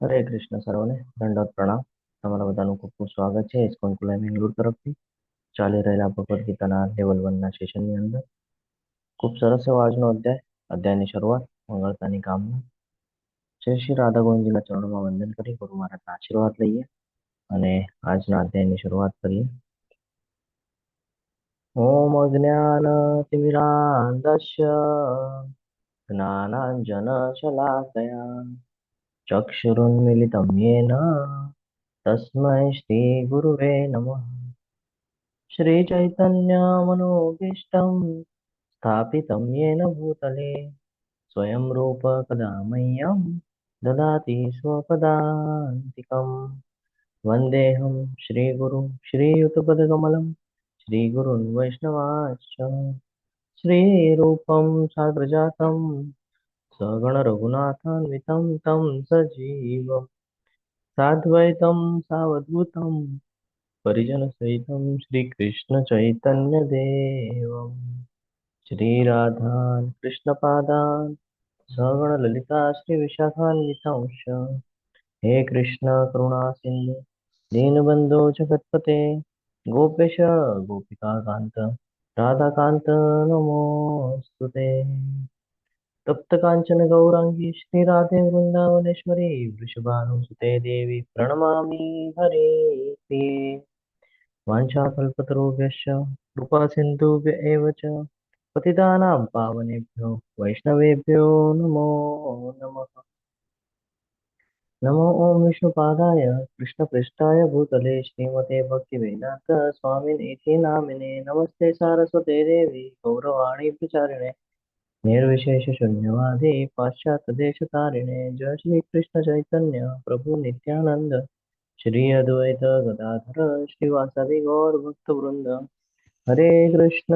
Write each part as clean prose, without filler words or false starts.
હરે કૃષ્ણ સર્વને દંડવત પ્રણામ. તમારા બધાનું ખૂબ ખૂબ સ્વાગત છે ઇસ્કોન કુલાઈ બેંગ્લોર તરફથી ચાલી રહેલા ભગવદ્ ગીતાના લેવલ 1 ના સેશનની અંદર. ખૂબ સરસ એવો આજનો અધ્યાયની શરૂઆત મંગળતાની કામના જય શ્રી રાધા ગોવિંદજીના ચરણોમાં વંદન કરી ગુરુ મહારાજના આશીર્વાદ લઈએ અને આજના અધ્યાયની શરૂઆત કરીએ. ઓમ અજ્ઞાનતિમિરાન્ધસ્ય જ્ઞાનાંજનશલાકયા ચક્ષુરુન્મિલિतं येन तस्मै श्रीगुरुवे नमः. श्रीचैतन्यमनोभीष्टं स्थापितं येन भूतले स्वयं रूप कदा मह्यं ददाति स्वपदान्तिकं. वन्देऽहं श्रीगुरु श्रीयुतपदकमलं श्रीगुरुन् वैष्णवांश्च श्रीरूपं साग्रजातं सगणरघुनाथान्वितं तं सजीवम् साद्वैतं सावधूतं परिजनसहितं श्रीकृष्णचैतन्यदेवं श्रीराधान् कृष्णपादान् सगणललिता श्रीविशाखान्वितांश्च. हे कृष्ण करुणा सिन्धु दीनबन्धो जगत्पते गोपेश गोपिकाकान्त राधाकान्त नमोऽस्तुते. तप्त कांचन गौरांगी श्रीराधे वृंदावनेश्वरी वृषभानुसुते देवी प्रणमामि हरिप्रिये. वाञ्छाकल्पतरुभ्यश्च कृपा सिन्धुभ्य एव च पतितानां पावनेभ्यो वैष्णवेभ्यो नमो नमः. नमो ओं विष्णुपादाय कृष्णपृष्ठाय भूतले श्रीमते भक्तिवेदान्त स्वामिनीति नामिने नमस्ते सारस्वते देवी गौरवाणी प्रचारिणे निर्विशेष शून्यवादी पाश्चात्यदेशतारिणे जय श्री कृष्ण चैतन्य प्रभु नित्यानंद श्री अद्वैत गदाधर श्रीवासादि गौर भक्त वृंद. हरे कृष्ण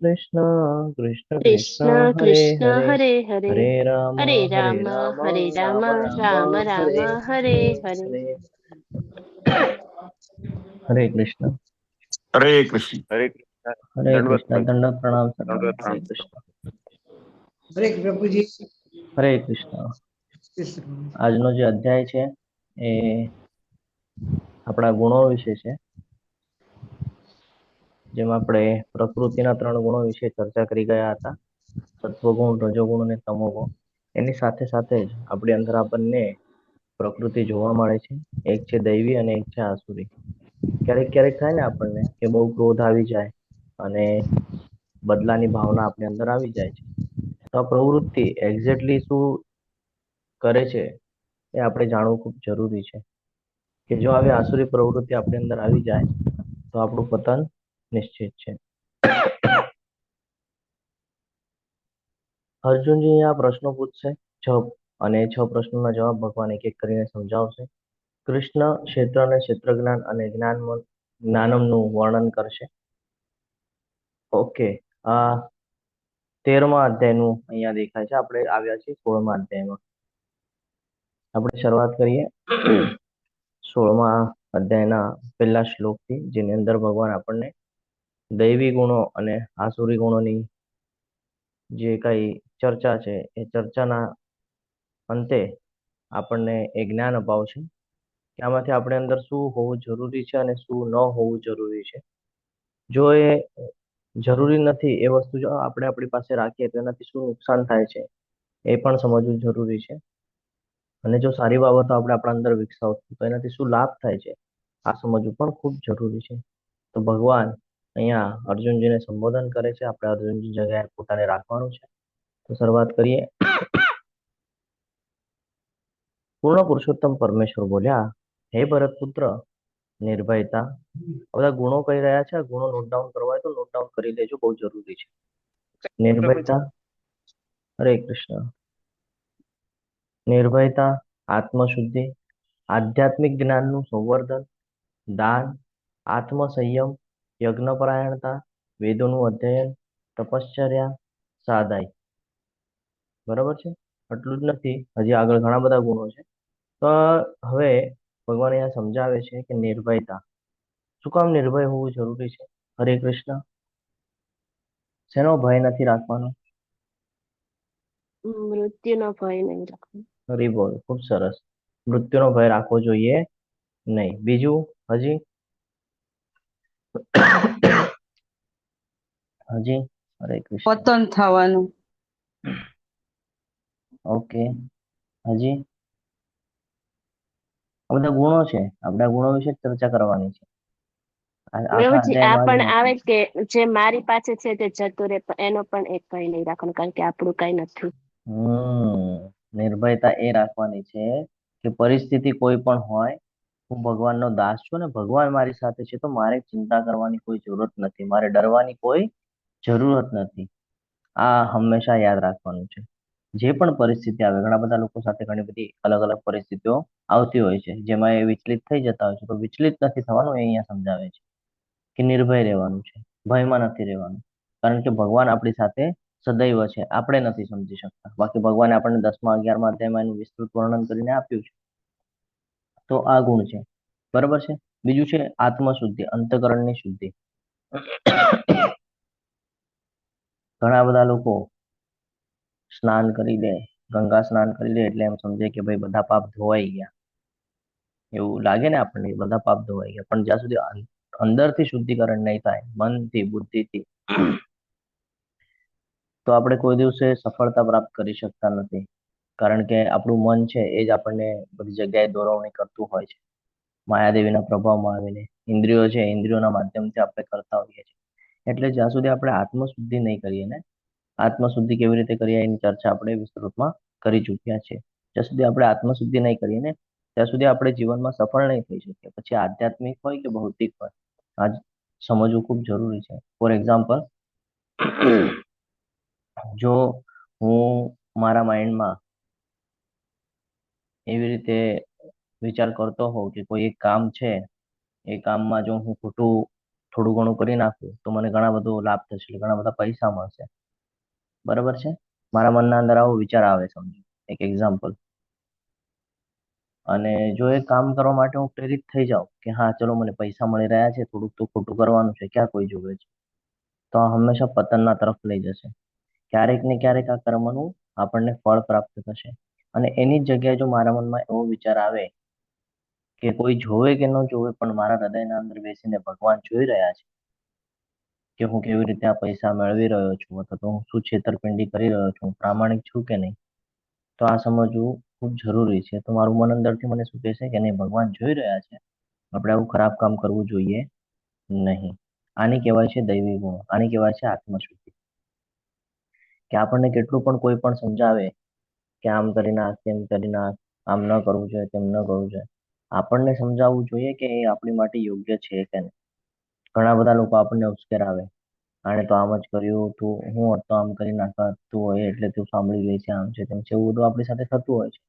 कृष्ण कृष्ण कृष्ण हरे कृष्ण हरे हरे हरे हरे हरे राम राम हरे राम राम राम राम राम हरे हरे हरे हरे। हरे. हरे कृष्ण. हरे कृष्ण। हरे दंडवत कृष्ण. प्रणाम। दंडवत प्रणाम सर्वांना. दंडवत हरे प्रणाम। कृष्ण. હરે પ્રભુજી. હરે કૃષ્ણ. આજનો જે અધ્યાય છે એ આપણા ગુણો વિશે છે, જેમાં આપણે પ્રકૃતિના 3 ગુણો વિશે ચર્ચા કરી ગયા હતા, સત્વગુણ, રજોગુણ અને તમોગુણ. એની સાથે સાથે જ આપણી અંદર આપણને પ્રકૃતિ જોવા મળે છે. એક છે દૈવી અને એક છે આસુરી. ક્યારેક ક્યારેક થાય ને આપણને કે બહુ ક્રોધ આવી જાય અને બદલાની ભાવના આપણી અંદર આવી જાય છે, તો આ પ્રવૃત્તિ એક્ઝેક્ટલી શું કરે છે એ આપણે જાણવું ખૂબ જરૂરી છે. કે જો આવી આસુરી પ્રવૃત્તિ આપણી અંદર આવી જાય તો આપણું પતન નિશ્ચિત છે. અર્જુનજી આ પ્રશ્નો પૂછશે અને 6 પ્રશ્નોના જવાબ ભગવાન એક એક કરીને સમજાવશે. કૃષ્ણ ક્ષેત્ર અને ક્ષેત્ર જ્ઞાન અને જ્ઞાનમનું વર્ણન કરશે. ઓકે, આ 13મા અધ્યાયનું અહીંયા દેખાય છે. આપણે આવ્યા છીએ 16મા અધ્યાયમાં. આપણે શરૂઆત કરીએ 16મા અધ્યાયના પહેલા શ્લોકથી, જેની અંદર ભગવાન આપણને દૈવી ગુણો અને આસુરી ગુણોની જે કઈ ચર્ચા છે એ ચર્ચાના અંતે આપણને એ જ્ઞાન અપાવશે કે આમાંથી આપણે અંદર શું હોવું જરૂરી છે અને શું ન હોવું જરૂરી છે. જો એ જરૂરી નથી એ વસ્તુ જો આપણે આપણી પાસે રાખીએ તો એનાથી શું નુકસાન થાય છે એ પણ સમજવું જરૂરી છે. અને જો સારી બાબતો આપણે આપણા અંદર વિકસાવશું તો એનાથી શું લાભ થાય છે આ સમજવું પણ ખૂબ જરૂરી છે. તો ભગવાન અહીંયા અર્જુનજીને સંબોધન કરે છે. આપણે અર્જુનજી જગ્યાએ પોતાને રાખવાનું છે. તો શરૂઆત કરીએ. પૂર્ણ પુરુષોત્તમ પરમેશ્વર બોલ્યા, હે ભરત પુત્ર, નિર્ભયતા. આ બધા ગુણો કહી રહ્યા છે. આ ગુણો નોટ ડાઉન કરવા હોય તો નોટ ડાઉન કરી લેજો, બહુ જરૂરી છે. નિર્ભયતા. હરે કૃષ્ણ. નિર્ભયતા, આત્મશુદ્ધિ, આધ્યાત્મિક જ્ઞાનનું સંવર્ધન, દાન, આત્મસંયમ, યજ્ઞપરાયણતા, વેદોનું અધ્યયન, તપશ્ચર્યા, સાદાઈ. બરાબર છે? આટલું જ નથી, હજી આગળ ઘણા બધા ગુણો છે. તો હવે ભગવાન અહીંયા સમજાવે છે કે નિર્ભયતા. શું કામ નિર્ભય હોવું જરૂરી છે? હરે કૃષ્ણ. શેનો ભય નથી રાખવાનો? મૃત્યુનો ભય નહીં રાખવો. હરી બોલ, ખૂબ સરસ. મૃત્યુનો ભય રાખવો જોઈએ નહીં. બીજું હજી હજી હરે કૃષ્ણ. પતન થવાનું. ઓકે, હજી આ બધા ગુણો છે. આપણે આ ગુણો વિશે જ ચર્ચા કરવાની છે. આખા પ્રભુજી આ અધ્યાયમાં જ પણ આવે મહત્વ છે. કે જે મારી પાસે છે તે જતું રહે, પણ એનો પણ એક ભય નહીં રાખવાનો, કારણ કે આપણું કઈ નથી. નિર્ભયતા એ રાખવાની છે કે પરિસ્થિતિ કોઈ પણ હોય, હું ભગવાનનો દાસ છું ને ભગવાન મારી સાથે છે, તો મારે ચિંતા કરવાની કોઈ જરૂરત નથી, મારે ડરવાની કોઈ જરૂરત નથી. આ હંમેશા યાદ રાખવાનું છે. જે પણ પરિસ્થિતિ આવે, ઘણા બધા લોકો સાથે ઘણી બધી અલગ અલગ પરિસ્થિતિઓ આવતી હોય છે, જેમાં એ વિચલિત થઈ જતા હોય છે. તો વિચલિત નથી થવાનું, એ અહીંયા સમજાવે છે કે નિર્ભય રહેવાનું છે, ભયમાં નથી રહેવાનું, કારણ કે ભગવાન આપણી સાથે સદૈવ છે. આપણે નથી સમજી શકતા, બાકી ભગવાને આપણને 10મા 11મા અધ્યાયમાં એનું વિસ્તૃત વર્ણન કરીને આપ્યું છે. તો આ ગુણ છે, બરાબર છે. બીજું છે આત્મશુદ્ધિ, અંતઃકરણની શુદ્ધિ. ઘણા બધા લોકો સ્નાન કરી દે, ગંગા સ્નાન કરી દે એટલે એમ સમજે કે ભાઈ બધા પાપ ધોવાઈ ગયા, એવું લાગે ને આપણને, બધા પાપ ધોવાઈ ગયા. પણ જ્યાં સુધી અંદરથી શુદ્ધિકરણ નહીં થાય, મનથી, બુદ્ધિથી, તો આપણે કોઈ દિવસે સફળતા પ્રાપ્ત કરી શકતા નથી. કારણ કે આપણું મન છે એ જ આપણને બધી જગ્યાએ દોરવણી કરતું હોય છે. માયાદેવીના પ્રભાવમાં આવીને ઇન્દ્રિયો છે, ઇન્દ્રિયોના માધ્યમથી આપણે કરતા હોઈએ છીએ. એટલે જ્યાં સુધી આપણે આત્મશુદ્ધિ નહીં કરીએ ને, આત્મશુદ્ધિ કેવી રીતે કરીએ એની ચર્ચા આપણે વિસ્તૃતમાં કરી ચૂક્યા છે. જ્યાં સુધી આપણે આત્મશુદ્ધિ નહીં કરીએ ને, ત્યાં સુધી આપણે જીવનમાં સફળ નહીં થઈ શકીએ. પછી આધ્યાત્મિક હોય કે ભૌતિક હોય, આ સમજવું ખૂબ જરૂરી છે. ફોર એક્ઝામ્પલ, જો હું મારા માઇન્ડમાં એવી રીતે વિચાર કરતો હોઉં કે કોઈ એક કામ છે, એ કામમાં જો હું ખોટું થોડું ઘણું કરી નાખું તો મને ઘણા બધો લાભ થશે, ઘણા બધા પૈસા મળશે, બરાબર છે. મારા મનના અંદર આવો વિચાર આવે, સમજો એક એક્ઝામ્પલ. અને જો એ કામ કરવા માટે હું પ્રેરિત થઈ જાઉં કે હા ચલો મને પૈસા મળી રહ્યા છે, થોડુંક તો ખોટું કરવાનું છે, ક્યાં કોઈ જોવે છે, તો આ હંમેશા પતનના તરફ લઈ જશે. ક્યારેક ને ક્યારેક આ કર્મનું આપણને ફળ પ્રાપ્ત થશે. અને એની જ જગ્યાએ જો મારા મનમાં એવો વિચાર આવે કે કોઈ જોવે કે ન જોવે, પણ મારા હૃદયના અંદર બેસીને ભગવાન જોઈ રહ્યા છે કે હું કેવી રીતે આ પૈસા મેળવી રહ્યો છું, અથવા તો હું શું છેતરપિંડી કરી રહ્યો છું, પ્રામાણિક છું કે નહીં, તો આ સમજવું ખૂબ જરૂરી છે. તો મારું મન અંદરથી મને શું કહેશે કે નહીં, ભગવાન જોઈ રહ્યા છે, આપણે આવું ખરાબ કામ કરવું જોઈએ નહીં. આની કહેવાય છે દૈવી ગુણ, આની કહેવાય છે આત્મશુદ્ધિ. કે આપણને કેટલું પણ કોઈ પણ સમજાવે કે આમ કરી નાખ, તેમ કરી નાખ, આમ ન કરવું જોઈએ, તેમ ન કરવું જોઈએ, આપણને સમજાવવું જોઈએ કે એ આપણી માટે યોગ્ય છે કે નહીં. ઘણા બધા લોકો આપણને ઉશ્કેરાવે, આણે તો આમ જ કર્યું, તું હું હોત તો આમ કરી નાખત, તું હોય એટલે તું સાંભળી લે છે, આમ છે તેમ છે, એવું બધું આપણી સાથે થતું હોય છે.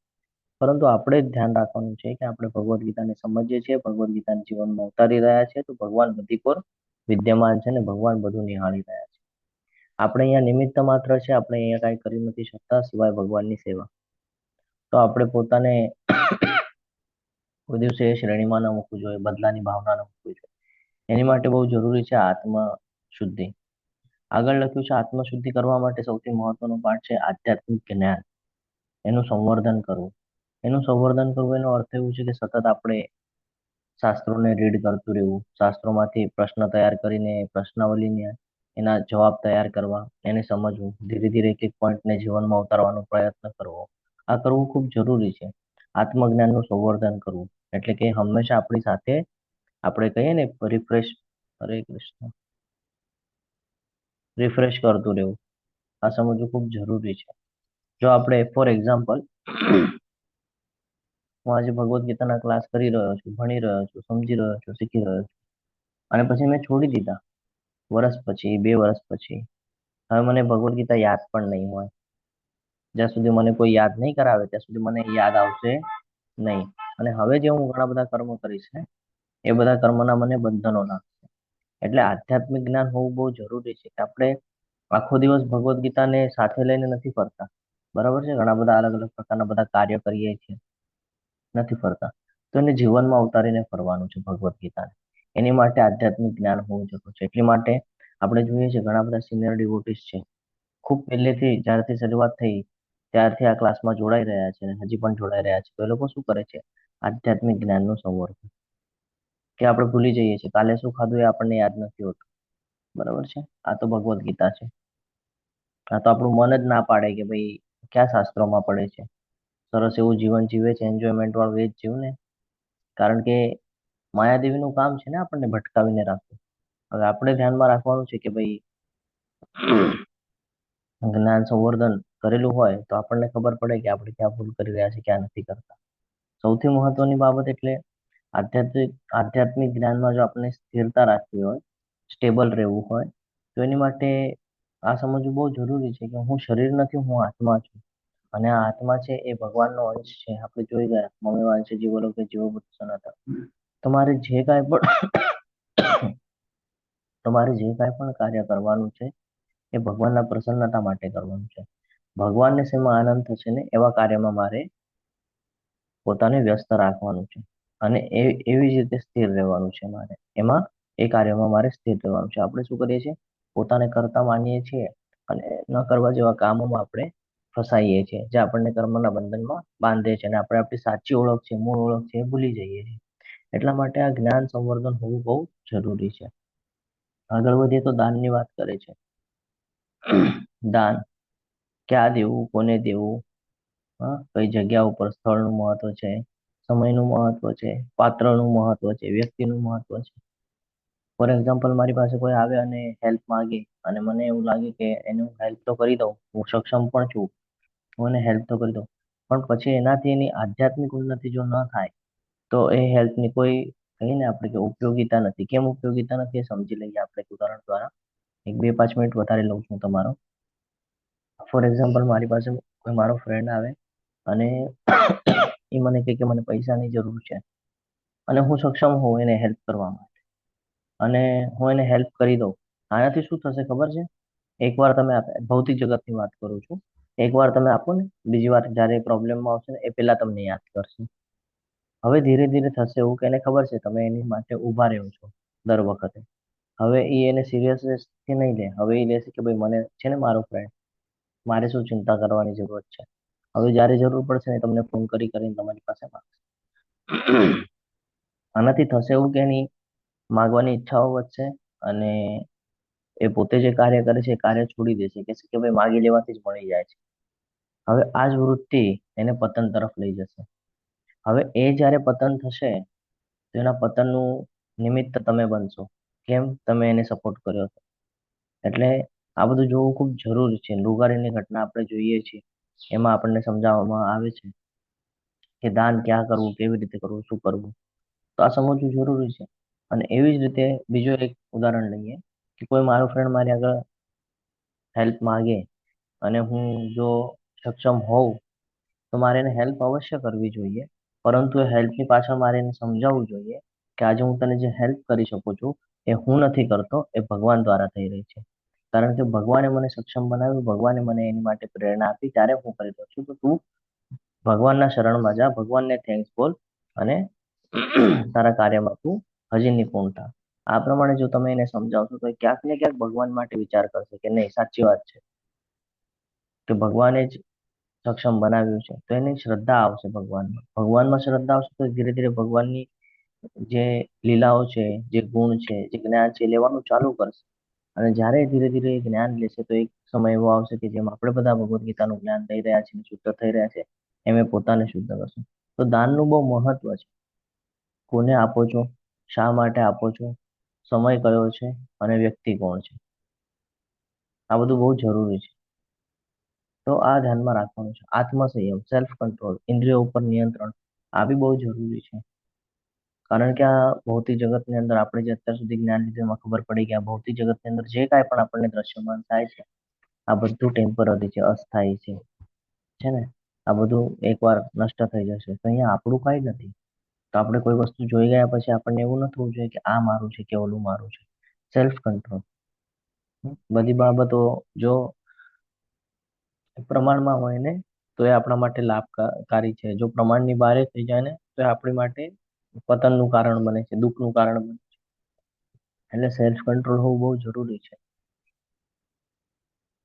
પરંતુ આપણે જ ધ્યાન રાખવાનું છે કે આપણે ભગવદ્ ગીતાને સમજીએ છીએ, ભગવદ્ ગીતાને જીવનમાં ઉતારી રહ્યા છે, તો ભગવાન બધી કોર વિદ્યમાન છે ને ભગવાન બધું નિહાળી રહ્યા છે. આપણે અહીંયા નિમિત્ત માત્ર છે, આપણે અહીંયા કાંઈ કરી નથી શકતા સિવાય ભગવાનની સેવા. તો આપણે પોતાને કોઈ દિવસે એ શ્રેણીમાં ન મૂકવું જોઈએ, બદલાની ભાવના ન મૂકવી જોઈએ. એની માટે બહુ જરૂરી છે આત્મ શુદ્ધિ. આગળ લખ્યું છે આત્મશુદ્ધિ કરવા માટે સૌથી મહત્વનો પાઠ છે આધ્યાત્મિક જ્ઞાન, એનું સંવર્ધન કરવું. એનું સંવર્ધન કરવું એનો અર્થ એવું છે કે સતત આપણે શાસ્ત્રોને રીડ કરતું રહેવું, શાસ્ત્રોમાંથી પ્રશ્ન તૈયાર કરીને પ્રશ્નાવલીને એના જવાબ તૈયાર કરવા, એને સમજવું, ધીરે ધીરે એક એક પોઈન્ટને જીવનમાં ઉતારવાનો પ્રયત્ન કરવો. આ કરવું ખૂબ જરૂરી છે. આત્મજ્ઞાનનું સંવર્ધન કરવું એટલે કે હંમેશા આપણી સાથે, આપણે કહીએ ને રિફ્રેશ, હરે કૃષ્ણ, રિફ્રેશ કરતું રહેવું. આ સમજવું ખૂબ જરૂરી છે. જો આપણે ફોર એક્ઝામ્પલ, હું આજે ભગવદ્ ગીતાના ક્લાસ કરી રહ્યો છું, ભણી રહ્યો છું, સમજી રહ્યો છું, શીખી રહ્યો છું, અને પછી મેં છોડી દીધા, વર્ષ પછી, 2 વર્ષ પછી, હવે મને ભગવદ્ ગીતા યાદ પણ નહીં હોય. જ્યાં સુધી મને કોઈ યાદ નહીં કરાવે ત્યાં સુધી મને યાદ આવશે નહીં. અને હવે જે હું ઘણા બધા કર્મો કરીશ ને, એ બધા કર્મોના મને બંધનો લાગશે. એટલે આધ્યાત્મિક જ્ઞાન હોવું બહુ જરૂરી છે કે આપણે આખો દિવસ ભગવદ્ ગીતાને સાથે લઈને નથી ફરતા, બરાબર છે. ઘણા બધા અલગ અલગ પ્રકારના બધા કાર્ય કરીએ છીએ, નથી ફરતા, તો એને જીવનમાં ઉતારીને ફરવાનું છે ભગવદ્ ગીતાને. એની માટે આધ્યાત્મિક જ્ઞાન હોવું જરૂરી છે. એટલી માટે આપણે જોઈએ છીએ ઘણા બધા સિનિયર ડિવોટીસ છે, ખૂબ પહેલેથી જ્યારથી શરૂઆત થઈ ત્યારથી આ ક્લાસમાં જોડાઈ રહ્યા છે અને હજી પણ જોડાઈ રહ્યા છે, તો એ લોકો શું કરે છે? આધ્યાત્મિક જ્ઞાનનું સંવર્ધન. કે આપણે ભૂલી જઈએ છીએ કાલે શું ખાધું એ આપણને યાદ નથી હોતું, બરાબર છે? આ તો ભગવદ્ ગીતા છે. આ તો આપણું મન જ ના પાડે કે ભાઈ ક્યાં શાસ્ત્રોમાં પડે છે. સરસ એવું જીવન જીવે છે, એન્જોયમેન્ટ વાળું એ જ જીવ ને. કારણ કે માયાદેવીનું કામ છે ને આપણને ભટકાવીને રાખવું. હવે આપણે ધ્યાનમાં રાખવાનું છે કે ભાઈ જ્ઞાન સંવર્ધન કરેલું હોય તો આપણને ખબર પડે કે આપણે ક્યાં ભૂલ કરી રહ્યા છે, ક્યાં નથી કરતા. સૌથી મહત્વની બાબત એટલે આધ્યાત્મિક જ્ઞાનમાં જો આપણે સ્થિરતા રાખવી હોય, સ્ટેબલ રહેવું હોય, તો એની માટે આ સમજવું બહુ જરૂરી છે કે હું શરીર નથી, હું આત્મા છું. અને આ આત્મા છે એ ભગવાનનો અંશ છે. આપણે જોઈ ગયા મમ્મી વાંચે જીવો કે જીવો બધું સનાતન. તમારે જે કાંઈ પણ તમારે જે કાંઈ પણ કાર્ય કરવાનું છે એ ભગવાનના પ્રસન્નતા માટે કરવાનું છે. ભગવાનને શેમાં આનંદ થશે ને એવા કાર્યમાં મારે પોતાને વ્યસ્ત રાખવાનું છે. અને એવી જ રીતે સ્થિર રહેવાનું છે મારે એમાં, એ કાર્યમાં મારે સ્થિર રહેવાનું છે. આપણે શું કરીએ છીએ? પોતાને કરતા માનીએ છીએ અને ન કરવા જેવા કામોમાં આપણે ફસાઈએ છીએ, જે આપણને કર્મના બંધનમાં બાંધે છે અને આપણે આપણી સાચી ઓળખ છે, મૂળ ઓળખ છે, એ ભૂલી જઈએ છીએ. એટલા માટે આ જ્ઞાન સંવર્ધન હોવું બહુ જરૂરી છે. આગળ વધીએ તો દાનની વાત કરે છે. દાન ક્યાં દેવું, કોને દેવું, કઈ જગ્યા ઉપર સ્થળનું મહત્વ છે, સમયનું મહત્વ છે, પાત્રનું મહત્વ છે, વ્યક્તિનું મહત્વ છે. ફોર એક્ઝામ્પલ, મારી પાસે કોઈ આવે અને હેલ્પ માંગે અને મને એવું લાગે કે એને હું હેલ્પ તો કરી દઉં, હું સક્ષમ પણ છું, હું એને હેલ્પ તો કરી દઉં, પણ પછી એનાથી એની આધ્યાત્મિક ઉન્નતિ જો ન થાય તો એ હેલ્પની કોઈ કહીએ ને આપણે કે ઉપયોગિતા નથી. કેમ ઉપયોગિતા નથી એ સમજી લઈએ આપણે એક ઉદાહરણ દ્વારા. એક 2-5 મિનિટ વધારે લઉં છું તમારો. ફોર એક્ઝામ્પલ, મારી પાસે કોઈ મારો ફ્રેન્ડ આવે અને એ મને કહે કે મને પૈસાની જરૂર છે અને હું સક્ષમ હોઉં એને હેલ્પ કરવા માટે અને હું એને હેલ્પ કરી દઉં. આનાથી શું થશે ખબર છે? એકવાર તમે ભૌતિક જગતની વાત કરું છું, એકવાર તમે આપો ને, બીજી વાર જ્યારે પ્રોબ્લેમમાં આવશે ને એ પહેલા તમને યાદ કરશે. હવે ધીરે ધીરે થશે એવું કે એને ખબર છે તમે એની માટે ઊભા રહ્યો છો દર વખતે. હવે એ એને સિરિયસલી નહીં લે. હવે એ લેશે કે ભાઈ મને છે ને મારો ફ્રેન્ડ, મારે શું ચિંતા કરવાની જરૂરત છે. હવે જ્યારે જરૂર પડશે ને તમને ફોન કરીને તમારી પાસે માંગશે. આનાથી થશે એવું કે એની માગવાની ઈચ્છાઓ વધશે અને એ પોતે જે કાર્ય કરે છે એ કાર્ય છોડી દેશે, કે ભાઈ માગી લેવાથી જ મળી જાય છે. હવે આ જ વૃત્તિ એને પતન તરફ લઈ જશે. હવે એ જ્યારે પતન થશે તો એના પતનનું નિમિત્ત તમે બનશો. કેમ? તમે એને સપોર્ટ કર્યો હતો. એટલે આ બધું જોવું ખૂબ જરૂરી છે. લુગારીની ઘટના આપણે જોઈએ છીએ, એમાં આપણને સમજાવવામાં આવે છે કે દાન ક્યાં કરવું, કેવી રીતે કરવું, શું કરવું. તો આ સમજવું જરૂરી છે. અને એવી જ રીતે બીજો એક ઉદાહરણ લઈએ કે કોઈ મારો ફ્રેન્ડ મારી આગળ હેલ્પ માગે અને હું જો સક્ષમ હોઉં તો મારે એને હેલ્પ અવશ્ય કરવી જોઈએ, પરંતુ એ હેલ્પની પાછળ મારે એને સમજાવવું જોઈએ કે આજે હું તને જે હેલ્પ કરી શકું છું એ હું નથી કરતો, એ ભગવાન દ્વારા થઈ રહી છે. કારણ કે ભગવાને મને સક્ષમ બનાવ્યું, ભગવાને મને એની માટે પ્રેરણા આપી, ત્યારે હું કરી દઉં છું. તો તું ભગવાનના શરણમાં જા, ભગવાનને થેન્ક્સ બોલ અને તારા કાર્યમાં તું હજી નિપુણ થા. આ પ્રમાણે જો તમે એને સમજાવશો તો ક્યાંક ને ક્યાંક ભગવાન માટે વિચાર કરશે કે નહીં, સાચી વાત છે કે ભગવાને જ સક્ષમ બનાવ્યું છે. તો એની શ્રદ્ધા આવશે ભગવાનમાં. ભગવાનમાં શ્રદ્ધા આવશે તો ધીરે ધીરે ભગવાનની જે લીલાઓ છે, જે ગુણ છે, જે જ્ઞાન છે, લેવાનું ચાલુ કરશે. અને જ્યારે ધીરે ધીરે એ જ્ઞાન લેશે તો એક સમય એવો આવશે કે જેમ આપણે બધા ભગવદ્ ગીતાનું જ્ઞાન લઈ રહ્યા છીએ, શુદ્ધ થઈ રહ્યા છે, એમ એ પોતાને શુદ્ધ કરશે. તો દાનનું બહુ મહત્વ છે. કોને આપો છો, શા માટે આપો છો, સમય કયો છે અને વ્યક્તિ કોણ છે, આ બધું બહુ જરૂરી છે. તો આ ધ્યાનમાં રાખવાનું છે. આત્મસંયમ, સેલ્ફ કંટ્રોલ, ઇન્દ્રિયો ઉપર નિયંત્રણ, આ બી બહુ જરૂરી છે. કારણ કે આ ભૌતિક જગતની અંદર આપણે જે અત્યાર સુધી જ્ઞાન લીધું એમાં ખબર પડી કે આ ભૌતિક જગતની અંદર જે કાંઈ પણ આપણને દ્રશ્યમાન થાય છે આ બધું ટેમ્પરરી છે, અસ્થાયી છે ને. આ બધું એકવાર નષ્ટ થઈ જશે. તો અહીંયા આપણું કાંઈ નથી. તો આપણે કોઈ વસ્તુ જોઈ ગયા પછી આપણને એવું ન થવું જોઈએ કે આ મારું છે કે ઓલું મારું છે. Self control. બધી બાબતો જો પ્રમાણમાં હોય ને તો એ આપણા માટે લાભકારી છે. જો પ્રમાણની બહાર થઈ જાય ને તો એ આપણી માટે પતનનું કારણ બને છે, દુઃખનું કારણ બને છે. એટલે સેલ્ફ કંટ્રોલ હોવું બહુ જરૂરી છે.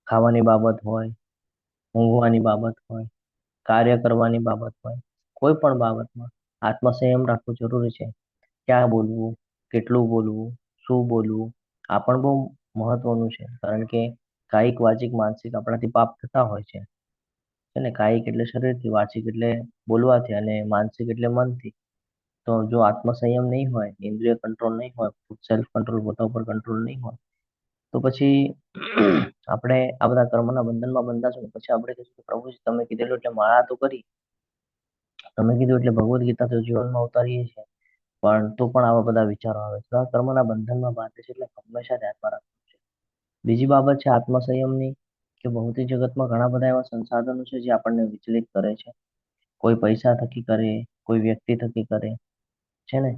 ખાવાની બાબત હોય, ઊંઘવાની બાબત હોય, કાર્ય કરવાની બાબત હોય, કોઈ પણ બાબતમાં આત્મસંયમ રાખવું જરૂરી છે. ક્યાં બોલવું, કેટલું બોલવું, શું બોલવું, આ પણ બહુ મહત્વનું છે. કારણ કે કાયિક, વાચિક, માનસિક આપણાથી પાપ થતા હોય છે. છે ને, કાયિક એટલે શરીરથી, વાચિક એટલે બોલવાથી, અને માનસિક એટલે મનથી. તો જો આત્મસંયમ નહીં હોય, ઇન્દ્રિય કંટ્રોલ નહીં હોય, સેલ્ફ કંટ્રોલ, પોતા ઉપર કંટ્રોલ નહીં હોય, તો પછી આપણે આ બધા કર્મના બંધનમાં બંધાશું ને પછી આપણે કહીશું કે પ્રભુજી તમે કીધેલું એટલે માળા તો કરી, તમે કીધું એટલે ભગવદ્ ગીતા તો જીવનમાં ઉતારીએ છીએ, પણ તો પણ આવા બધા વિચારો આવે છે. તો આ કર્મના બંધનમાં બાંધે છે, એટલે હંમેશા ધ્યાનમાં રાખવું છે. બીજી બાબત છે આત્મસંયમની, કે ભૌતિક જગતમાં ઘણા બધા એવા સંસાધનો છે જે આપણને વિચલિત કરે છે. કોઈ પૈસા થકી કરે, કોઈ વ્યક્તિ થકી કરે, છે ને.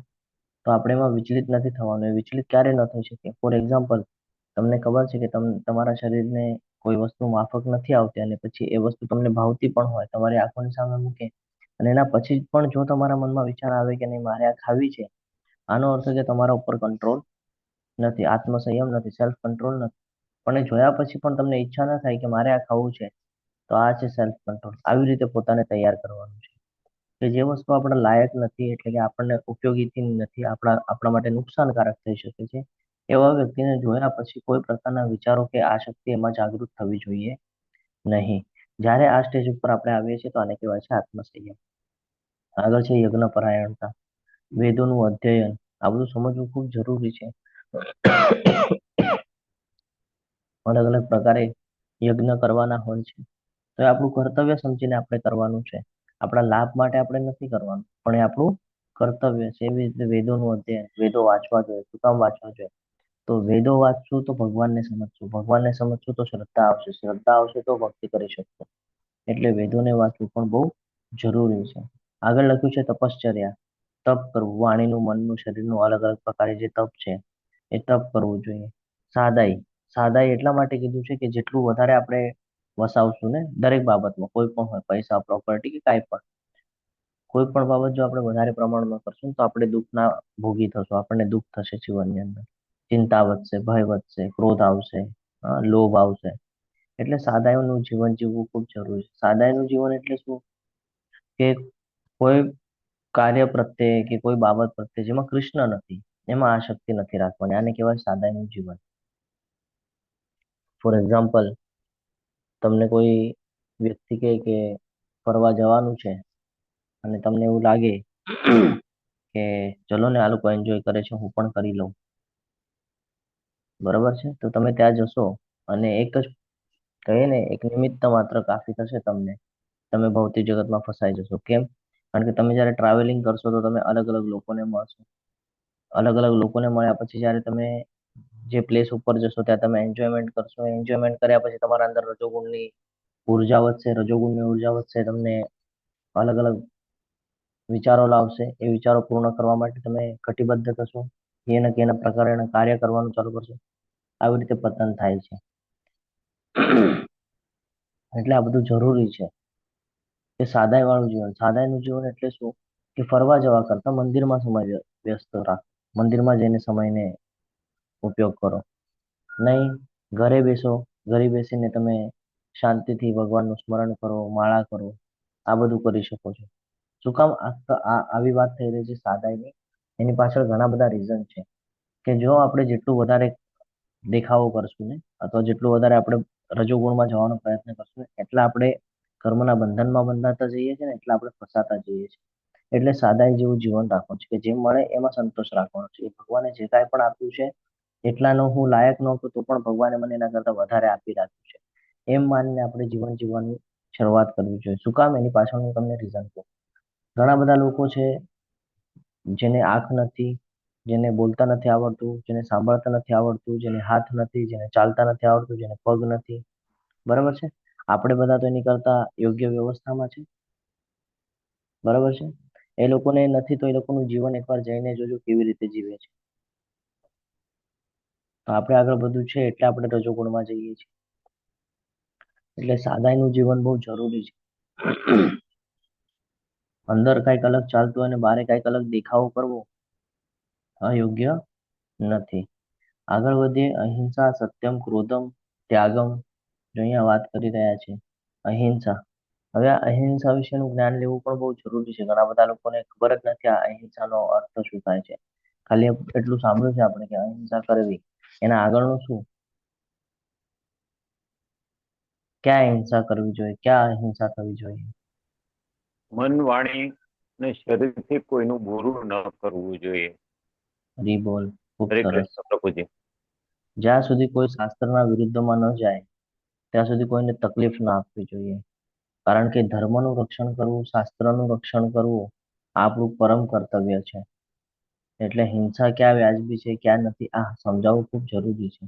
તો આપણે એમાં વિચલિત નથી થવાનું. એ વિચલિત ક્યારે ન થઈ શકે? ફોર એક્ઝામ્પલ, તમને ખબર છે કે તમારા શરીરને કોઈ વસ્તુ માફક નથી આવતી, અને પછી એ વસ્તુ તમને ભાવતી પણ હોય, તમારી આંખોની સામે મૂકે, અને એના પછી પણ જો તમારા મનમાં વિચાર આવે કે નહીં મારે આ ખાવી છે, આનો અર્થ કે તમારા ઉપર કંટ્રોલ નથી, આત્મસંયમ નથી, સેલ્ફ કંટ્રોલ નથી. પણ એ જોયા પછી પણ તમને ઈચ્છા ન થાય કે મારે આ ખાવું છે, તો આ છે સેલ્ફ કંટ્રોલ. આવી રીતે પોતાને તૈયાર કરવાનું છે કે જે વસ્તુ આપણા લાયક નથી, એટલે કે આપણને ઉપયોગીથી નથી, આપણા માટે નુકસાનકારક થઈ શકે છે, એવા વ્યક્તિને જોયા પછી કોઈ પ્રકારના વિચારો કે આસક્તિ એમાં જાગૃત થવી જોઈએ નહીં. જ્યારે આ સ્ટેજ ઉપર આપણે આવીએ છીએ તો આને કહેવાય છે આત્મસંયમ. આગળ છે યજ્ઞ પરાયણતા, વેદોનું અધ્યયન. આ બધું સમજવું ખૂબ જરૂરી છે. અલગ અલગ પ્રકારે યજ્ઞ કરવાના હોય છે, તો એ આપણું કર્તવ્ય સમજીને આપણે કરવાનું છે. આપણા લાભ માટે આપણે નથી કરવાનું, પણ એ આપણું કર્તવ્ય છે. એવી રીતે વેદોનું અધ્યયન, વેદો વાંચવા જોઈએ. શું કામ વાંચવા જોઈએ? તો વેદો વાંચશું તો ભગવાનને સમજશું, ભગવાનને સમજશું તો શ્રદ્ધા આવશે, શ્રદ્ધા આવશે તો ભક્તિ કરી શકશું. એટલે વેદોને વાંચવું પણ બહુ જરૂરી છે. આગળ લખ્યું છે તપશ્ચર્યા, તપ કરવું, વાણીનું, મનનું, શરીરનું, અલગ અલગ પ્રકારે જે તપ છે એ તપ કરવું જોઈએ. સાદાઈ, સાદાઈ એટલા માટે કીધું છે કે જેટલું વધારે આપણે વસાવશું ને દરેક બાબતમાં, કોઈ પણ હોય, પૈસા, પ્રોપર્ટી કે કાંઈ પણ, કોઈ પણ બાબત જો આપણે વધારે પ્રમાણમાં કરશું તો આપણે દુઃખના ભોગી થશું, આપણને દુઃખ થશે જીવનની અંદર, ચિંતા વધશે, ભય વધશે, ક્રોધ આવશે, લોભ આવશે. એટલે સાદાઈનું જીવન જીવવું ખૂબ જરૂરી છે. સાદાઈનું જીવન એટલે શું? કે કોઈ કાર્ય પ્રત્યે કે કોઈ બાબત પ્રત્યે જેમાં કૃષ્ણ નથી, એમાં આસક્તિ નથી રાખવાની. આને કહેવાય સાદાઈનું જીવન. ફોર એક્ઝામ્પલ, તમને કોઈ વ્યક્તિ કહે કે ફરવા જવાનું છે, અને તમને એવું લાગે કે ચલો ને આ લોકો એન્જોય કરે છે, હું પણ કરી લઉં, બરાબર છે? તો તમે ત્યાં જશો અને એક જ કહીએ ને, એક નિમિત્ત માત્ર કાફી થશે તમને, તમે ભૌતિક જગતમાં ફસાઈ જશો. કેમ? કારણ કે તમે જ્યારે ટ્રાવેલિંગ કરશો તો તમે અલગ અલગ લોકોને મળશો. અલગ અલગ લોકોને મળ્યા પછી જ્યારે તમે જે પ્લેસ ઉપર જશો ત્યાં તમે એન્જોયમેન્ટ કરશો. એન્જોયમેન્ટ કર્યા પછી તમારા અંદર રજોગુણની ઉર્જા વધશે, રજોગુણની ઉર્જા વધશે, તમને અલગ અલગ વિચારો લાવશે. એ વિચારો પૂર્ણ કરવા માટે તમે કટિબદ્ધ થશો, એના કે એના પ્રકારે કાર્ય કરવાનું ચાલુ કરશો. આવી રીતે પતન થાય છે. એટલે આ બધું જરૂરી છે કે સાદાઈ વાળું જીવન. સાદાઈનું જીવન એટલે શું? કે ફરવા જવા કરતા મંદિરમાં સમય વ્યસ્ત રાખ, મંદિરમાં જઈને સમયને ઉપયોગ કરો. નહીં ઘરે બેસો, ઘરે બેસીને તમે શાંતિથી ભગવાનનું સ્મરણ કરો, માળા કરો, આ બધું કરી શકો છો. શું કામ આવી વાત થઈ રહી છે સાદાઈની? એની પાછળ ઘણા બધા રીઝન છે કે જો આપણે જેટલું વધારે દેખાવો કરશું ને, અથવા જેટલું વધારે આપણે રજોગુણમાં જવાનો પ્રયત્ન કરશું એટલા આપણે કર્મના બંધનમાં બંધાતા જઈએ છીએ ને, એટલે આપણે ફસાતા જઈએ છીએ. એટલે સાદાઈ જેવું જીવન રાખવાનું છે કે જે મળે એમાં સંતોષ રાખવાનો છે. ભગવાને જે કાંઈ પણ આપ્યું છે એટલાનો હું લાયક નહોતો તો પણ ભગવાને મને એના કરતા વધારે આપી રાખ્યું છે, એમ માનીને આપણે જીવન જીવવાની શરૂઆત કરવી જોઈએ. શું કામ? એની પાછળ હું તમને રીઝન કહું. ઘણા બધા લોકો છે જેને આંખ નથી, જેને બોલતા નથી આવડતું, જેને સાંભળતા નથી આવડતું, જેને હાથ નથી, જેને ચાલતા નથી આવડતું, જેને પગ નથી, બરાબર છે? આપણે બધા તો એની કરતા યોગ્ય વ્યવસ્થામાં છે, બરાબર છે? એ લોકોને નથી તો એ લોકોનું જીવન એકવાર જઈને જોજો કેવી રીતે જીવે છે. તો આપણે આગળ બધું છે એટલે આપણે રજોગુણમાં જઈએ છીએ. એટલે સાદાઈનું જીવન બહુ જરૂરી છે. અંદર કંઈક અલગ ચાલતું હોય અને બારે કંઈક અલગ દેખાવો કરવો અયોગ્ય નથી. આગળ વધીએ. અહિંસા, સત્યમ, ક્રોધમ, ત્યાગમ, જો અહીંયા વાત કરી રહ્યા છે. અહિંસા. હવે આ અહિંસા વિશેનું જ્ઞાન લેવું પણ બહુ જરૂરી છે. ઘણા બધા લોકોને ખબર જ નથી આ અહિંસાનો અર્થ શું થાય છે. ખાલી એટલું સાંભળ્યું છે આપણે કે અહિંસા કરવી, એના આગળનું શું, ક્યાં અહિંસા કરવી જોઈએ, ક્યાં અહિંસા થવી જોઈએ. મન, વાણી અને શરીરથી કોઈનું બુરું ન કરવું જોઈએ. હરી બોલ. ખૂબ હરે સરસ. કૃષ્ણ પ્રભુજી. જ્યાં સુધી કોઈ શાસ્ત્રના વિરુદ્ધમાં ન જાય ત્યાં સુધી કોઈને તકલીફ ના આપવી જોઈએ. કારણ કે ધર્મનું રક્ષણ કરવું, શાસ્ત્રનું રક્ષણ કરવું આપણું પરમ કર્તવ્ય છે. એટલે હિંસા ક્યાં વ્યાજબી છે ક્યાં નથી આ સમજાવવું ખૂબ જરૂરી છે.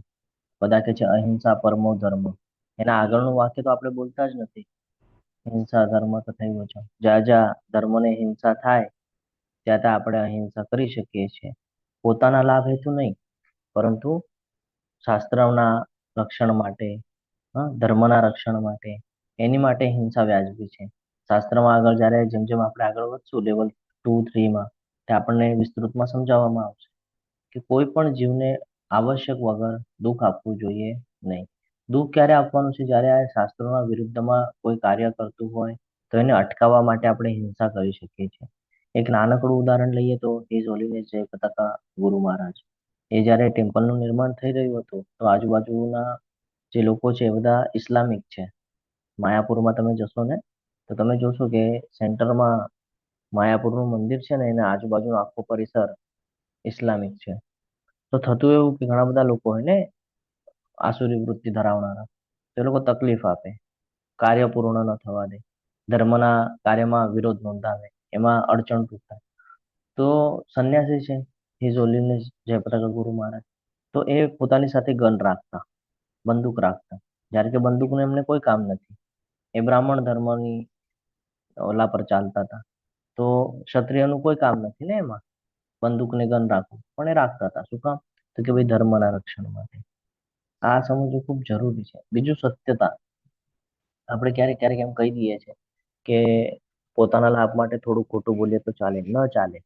બધા કહે છે અહિંસા પરમો ધર્મ, એના આગળનું વાક્ય તો આપણે બોલતા જ નથી. હિંસા ધર્મ તો થયું છે. જ્યાં જ્યાં ધર્મને હિંસા થાય ત્યાં ત્યાં આપણે અહિંસા કરી શકીએ છીએ. પોતાના લાભ હેતુ નહીં, પરંતુ શાસ્ત્રના રક્ષણ માટે, ધર્મના રક્ષણ માટે, એની માટે હિંસા વ્યાજબી છે. શાસ્ત્રમાં આગળ જ્યારે જેમ જેમ આપણે આગળ વધશું લેવલ 2, 3માં, ત્યાં આપણને વિસ્તૃતમાં સમજાવવામાં આવશે કે કોઈ પણ જીવને આવશ્યક વગર દુઃખ આપવું જોઈએ નહીં. દુઃખ ક્યારે આપવાનું છે? જ્યારે આ શાસ્ત્રોના વિરુદ્ધમાં કોઈ કાર્ય કરતું હોય તો એને અટકાવવા માટે આપણે હિંસા કરી શકીએ છીએ. એક નાનકડું ઉદાહરણ લઈએ તો હિઝ હોલીનેસ જય પતાકા ગુરુ મહારાજ, એ જ્યારે ટેમ્પલનું નિર્માણ થઈ રહ્યું હતું તો આજુબાજુના જે લોકો છે એ બધા ઇસ્લામિક છે. માયાપુરમાં તમે જશો ને તો તમે જોશો કે સેન્ટરમાં માયાપુરનું મંદિર છે ને એના આજુબાજુનો આખો પરિસર ઇસ્લામિક છે. તો થતું એવું કે ઘણા બધા લોકો હોય ને આસુરી વૃત્તિ ધરાવનારા, તે લોકો તકલીફ આપે, કાર્ય પૂર્ણ ન થવા દે, ધર્મના કાર્યમાં વિરોધ નોંધાવે, એમાં અડચણ થાય. તો સંન્યાસી છે હિઝ હોલીનેસ જયપ્રકાશ ગુરુ મહારાજ, તો એ પોતાની સાથે ગન રાખતા, બંદૂક રાખતા. જ્યારે કે બંદૂકનું એમને કોઈ કામ નથી, એ બ્રાહ્મણ ધર્મની ઓલા પર ચાલતા હતા. તો ક્ષત્રિયનું કોઈ કામ નથી ને એમાં, બંદૂકને ગન રાખવું, પણ એ રાખતા હતા. શું કામ? તો કે ભાઈ ધર્મના રક્ષણ માટે. આ સમજવું ખૂબ જરૂરી છે. બીજું સત્યતા. આપણે ક્યારેક ક્યારેક એમ કહી દઈએ છીએ કે પોતાના લાભ માટે થોડું ખોટું બોલીએ તો ચાલે. ન ચાલે.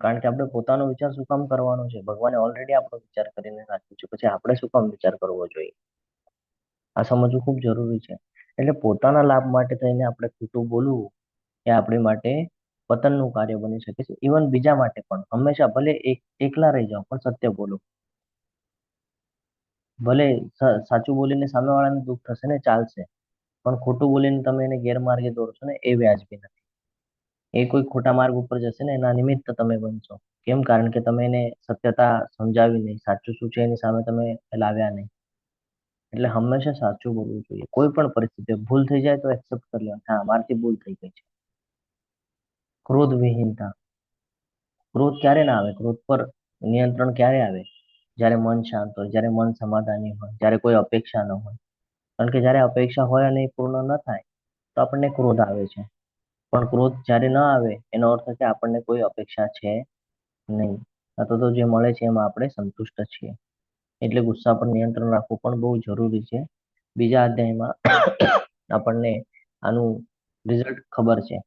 કારણ કે આપણે પોતાનો વિચાર શું કામ કરવાનો છે? ભગવાને ઓલરેડી આપણો વિચાર કરીને રાખ્યું છે, પછી આપણે શું કામ વિચાર કરવો જોઈએ? આ સમજવું ખૂબ જરૂરી છે. એટલે પોતાના લાભ માટે થઈને આપણે ખોટું બોલવું એ આપણી માટે પતનનું કાર્ય બની શકે છે. ઇવન બીજા માટે પણ હંમેશા ભલે એકલા રહી જાઓ પણ સત્ય બોલો. ભલે સાચું બોલીને સામેવાળાને દુઃખ થશે ને, ચાલશે, પણ ખોટું બોલીને તમે એને ગેરમાર્ગે દોરશો ને, એ વ્યાજબી નથી. એ કોઈ ખોટા માર્ગ ઉપર જશે ને એના નિમિત્ત તમે બનશો. કેમ? કારણ કે તમે એને સત્યતા સમજાવી નહીં, સાચું શું છે એની સામે તમે લાવ્યા નહીં. એટલે હંમેશા સાચું બોલવું જોઈએ. કોઈ પણ પરિસ્થિતિ ભૂલ થઈ જાય તો એક્સેપ્ટ કરી લેવાનું, હા મારાથી ભૂલ થઈ ગઈ છે. ક્રોધ વિહીનતા. ક્રોધ ક્યારે ના આવે? ક્રોધ પર નિયંત્રણ ક્યારે આવે? જ્યારે મન શાંત હોય, જ્યારે મન સમાધાની હોય, જ્યારે કોઈ અપેક્ષા ન હોય. કારણ કે જ્યારે અપેક્ષા હોય અને એ પૂર્ણ ન થાય તો આપણને ક્રોધ આવે છે. પણ ક્રોધ જ્યારે ન આવે એનો અર્થ છે આપણને કોઈ અપેક્ષા છે નહીં, અથવા તો જે મળે છે એમાં આપણે સંતુષ્ટ છીએ. એટલે ગુસ્સા પર નિયંત્રણ રાખવું પણ બહુ જરૂરી છે. બીજા અધ્યાયમાં આપણને આનું રિઝલ્ટ ખબર છે.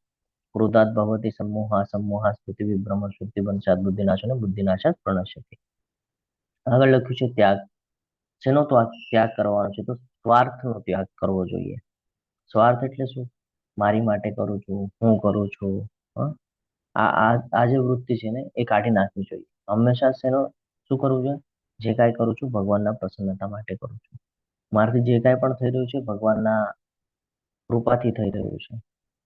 ક્રોધાત ભવતિ સમોહા, સમોહા સ્મૃતિ વિભ્રમ, શ્રુતિ બંશાત બુદ્ધિનાશ અને બુદ્ધિનાશાત પ્રણશ્યતિ. આગળ લખ્યું છે ત્યાગ. શેનો ત્યાગ કરવાનો છે? તો સ્વાર્થનો ત્યાગ કરવો જોઈએ. સ્વાર્થ એટલે શું? મારી માટે કરું છું, હું કરું છું. હં? આ જે વૃત્તિ છે ને એ કાઢી નાખવી જોઈએ. હંમેશા શું કરવું જોઈએ? જે કાંઈ કરું છું ભગવાનના પ્રસન્નતા માટે કરું છું. મારાથી જે કાંઈ પણ થઈ રહ્યું છે ભગવાનના કૃપાથી થઈ રહ્યું છે.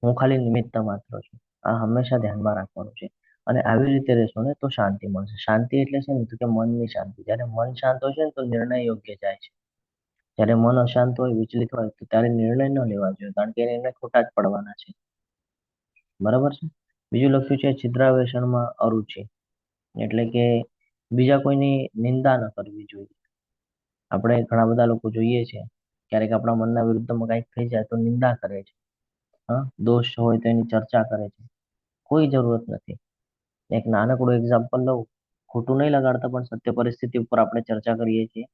હું ખાલી નિમિત્ત માત્ર છું. આ હંમેશા ધ્યાનમાં રાખવાનું છે. અને આવી રીતે રહેશો ને તો શાંતિ મળશે. શાંતિ એટલે છે ને, તો કે મનની શાંતિ. જ્યારે મન શાંત હોય છે ને તો નિર્ણય યોગ્ય જાય છે. જ્યારે મન અશાંત હોય, વિચલિત હોય, તો ત્યારે નિર્ણય ન લેવા જોઈએ, કારણ કે નિર્ણય ખોટા જ પડવાના છે. બરાબર છે? બીજું લખ્યું છે છિદ્રાવેશનમાં અરુચિ. એટલે કે બીજા કોઈની નિંદા ન કરવી જોઈએ. આપણે ઘણા બધા લોકો જોઈએ છે, ક્યારેક આપણા મનના વિરુદ્ધમાં કંઈક થઈ જાય તો નિંદા કરે છે. દોષ હોય તો એની ચર્ચા કરે છે. કોઈ જરૂરત નથી. એક નાનકડું એક્ઝામ્પલ લઉં, ખોટું નહીં લગાડતા પણ સત્ય પરિસ્થિતિ ઉપર આપણે ચર્ચા કરીએ છીએ.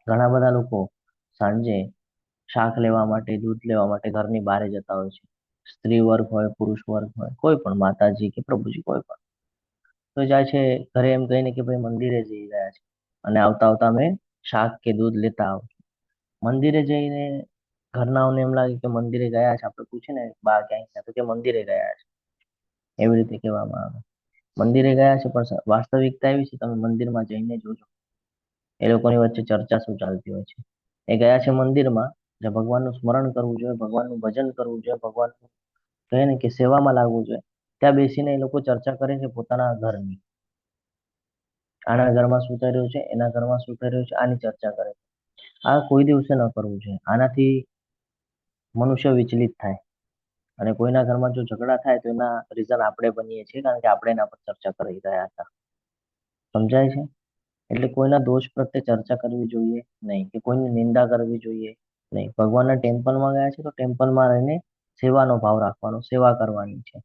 ઘણા બધા લોકો સાંજે શાક લેવા માટે, દૂધ લેવા માટે ઘરની બહાર જતા હોય છે. સ્ત્રી વર્ગ હોય, પુરુષ વર્ગ હોય, કોઈ પણ, માતાજી કે પ્રભુજી, કોઈ પણ, તો જાય છે ઘરે એમ કહીને કે ભાઈ મંદિરે જઈ રહ્યા છે અને આવતા આવતા અમે શાક કે દૂધ લેતા આવો. મંદિરે જઈને ઘરનાઓને એમ લાગે કે મંદિરે ગયા છે, આપણે પૂછીએ ને બા ક્યાંય છે તો કે મંદિરે ગયા છે, એવી રીતે કહેવામાં આવે. મંદિરે ગયા છે પણ વાસ્તવિકતા એવી છે, તમે મંદિરમાં જઈને જોજો એ લોકોની વચ્ચે ચર્ચા શું ચાલતી હોય છે. એ ગયા છે મંદિરમાં, જ્યાં ભગવાનનું સ્મરણ કરવું જોઈએ, ભગવાનનું ભજન કરવું જોઈએ, ભગવાન કહે ને કે સેવામાં લાગવું જોઈએ, ત્યાં બેસીને એ લોકો ચર્ચા કરે છે પોતાના ઘરની. આના ઘરમાં શું થઈ રહ્યું છે, એના ઘરમાં શું થઈ રહ્યું છે, આની ચર્ચા કરે છે. આ કોઈ દિવસે ન કરવું જોઈએ. આનાથી મનુષ્ય વિચલિત થાય અને કોઈના ઘરમાં જો ઝઘડા થાય તો એના રીઝન આપણે બનીએ છીએ, કારણ કે આપણે એના પર ચર્ચા કરી રહ્યા હતા. સમજાય છે? એટલે કોઈના દોષ પ્રત્યે ચર્ચા કરવી જોઈએ નહીં, કે કોઈની નિંદા કરવી જોઈએ નહીં. ભગવાનના ટેમ્પલમાં ગયા છે તો ટેમ્પલમાં રહીને સેવાનો ભાવ રાખવાનો, સેવા કરવાની છે.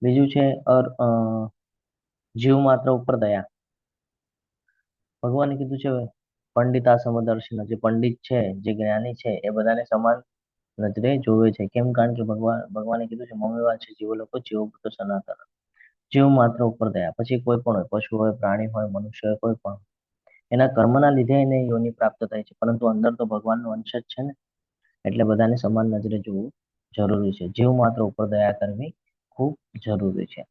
બીજું છે જીવ માત્ર ઉપર દયા. ભગવાને કીધું છે પંડિતા સમદર્શિન, જે પંડિત છે, જે જ્ઞાની છે, એ બધાને સમાન નજરે જોવે છે. કેમ? કારણ કે ભગવાને કીધું છે મમેવા છે જીવ લોકો જીવ તો સનાતન. જીવ માત્ર ઉપર દયા. પછી કોઈ પણ હોય, પશુ હોય, પ્રાણી હોય, મનુષ્ય હોય, કોઈ પણ, એના કર્મના લીધે એને યોનિ પ્રાપ્ત થાય છે, પરંતુ અંદર તો ભગવાનનો અંશ જ છે ને. એટલે બધાને સમાન નજરે જોવું જરૂરી છે. જીવ માત્ર ઉપર દયા કરવી ખૂબ જરૂરી છે.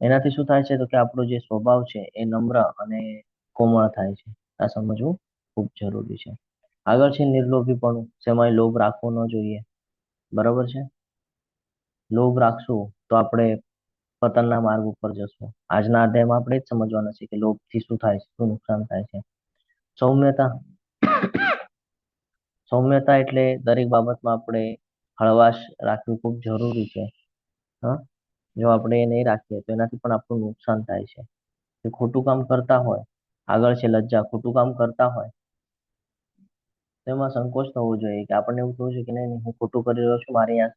એનાથી શું થાય છે તો કે આપણો જે સ્વભાવ છે એ નમ્ર અને કોમળ થાય છે. આ સમજવું ખૂબ જરૂરી છે. આગળ છે નિર્લોભીપણું. શેમાંય લોભ રાખવો ન જોઈએ. બરાબર છે? લોભ રાખશું તો આપણે પતનના માર્ગ ઉપર જશું. આજના અધ્યાયમાં આપણે જ સમજવાના છે કે લોભથી શું થાય છે, શું નુકસાન થાય છે. સૌમ્યતા. સૌમ્યતા એટલે દરેક બાબતમાં આપણે હળવાશ રાખવી ખૂબ જરૂરી છે. હા, જો આપણે એ નહીં રાખીએ તો એનાથી પણ આપણું નુકસાન થાય છે. જે ખોટું કામ કરતા હોય, આગળ છે લજ્જા, ખોટું કામ કરતા હોય તેમાં સંકોચ થવો જોઈએ, કે આપણને એવું થવું જોઈએ કે નહીં, હું ખોટું કરી રહ્યો છું, મારે અહીંયા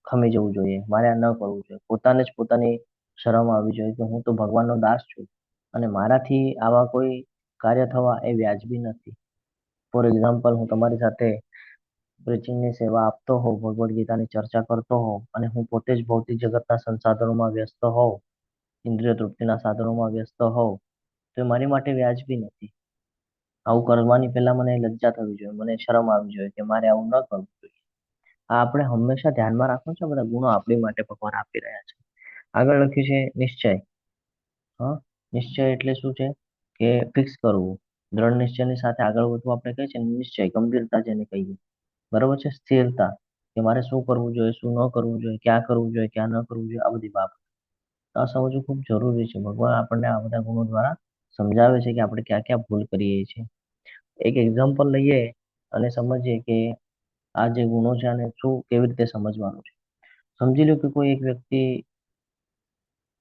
ખમી જવું જોઈએ, મારે આ ન કરવું જોઈએ. પોતાને જ પોતાની શરમ આવવી જોઈએ કે હું તો ભગવાનનો દાસ છું અને મારાથી આવા કોઈ કાર્ય થવા એ વ્યાજબી નથી. ફોર એક્ઝામ્પલ, હું તમારી સાથે પ્રીચિંગની સેવા આપતો હોઉં, ભગવદ્ ગીતાની ચર્ચા કરતો હોઉં અને હું પોતે જ ભૌતિક જગતના સંસાધનોમાં વ્યસ્ત હોઉં, ઇન્દ્રિય તૃપ્તિના સાધનોમાં વ્યસ્ત હોઉં, તો એ મારી માટે વ્યાજબી નથી. આવું કરવાની પહેલા મને લજ્જા થવી જોઈએ, મને શરમ આવવી જોઈએ કે મારે આવું ન કરવું જોઈએ. આ આપણે હંમેશા ધ્યાનમાં રાખવું છે. બધા ગુણો આપણી માટે ભગવાન આપી રહ્યા છે. આગળ લખ્યું છે નિશ્ચય. હા, નિશ્ચય એટલે શું છે કે ફિક્સ કરવું. દ્રઢ નિશ્ચયની સાથે આગળ વધવું આપણે કહીએ છીએ નિશ્ચય, ગંભીરતા જેને કહીએ. બરાબર છે? સ્થિરતા, કે મારે શું કરવું જોઈએ, શું ન કરવું જોઈએ, ક્યાં કરવું જોઈએ, ક્યાં ન કરવું જોઈએ, આ બધી બાબત આ સમજવું ખૂબ જરૂરી છે. ભગવાન આપણને આ બધા ગુણો દ્વારા સમજાવે છે કે આપણે ક્યાં ક્યાં ભૂલ કરીએ છીએ. એક એક્ઝામ્પલ લઈએ અને સમજીએ કે આ જે ગુણો છે આને શું કેવી રીતે સમજવાનું છે. સમજી લો કે કોઈ એક વ્યક્તિ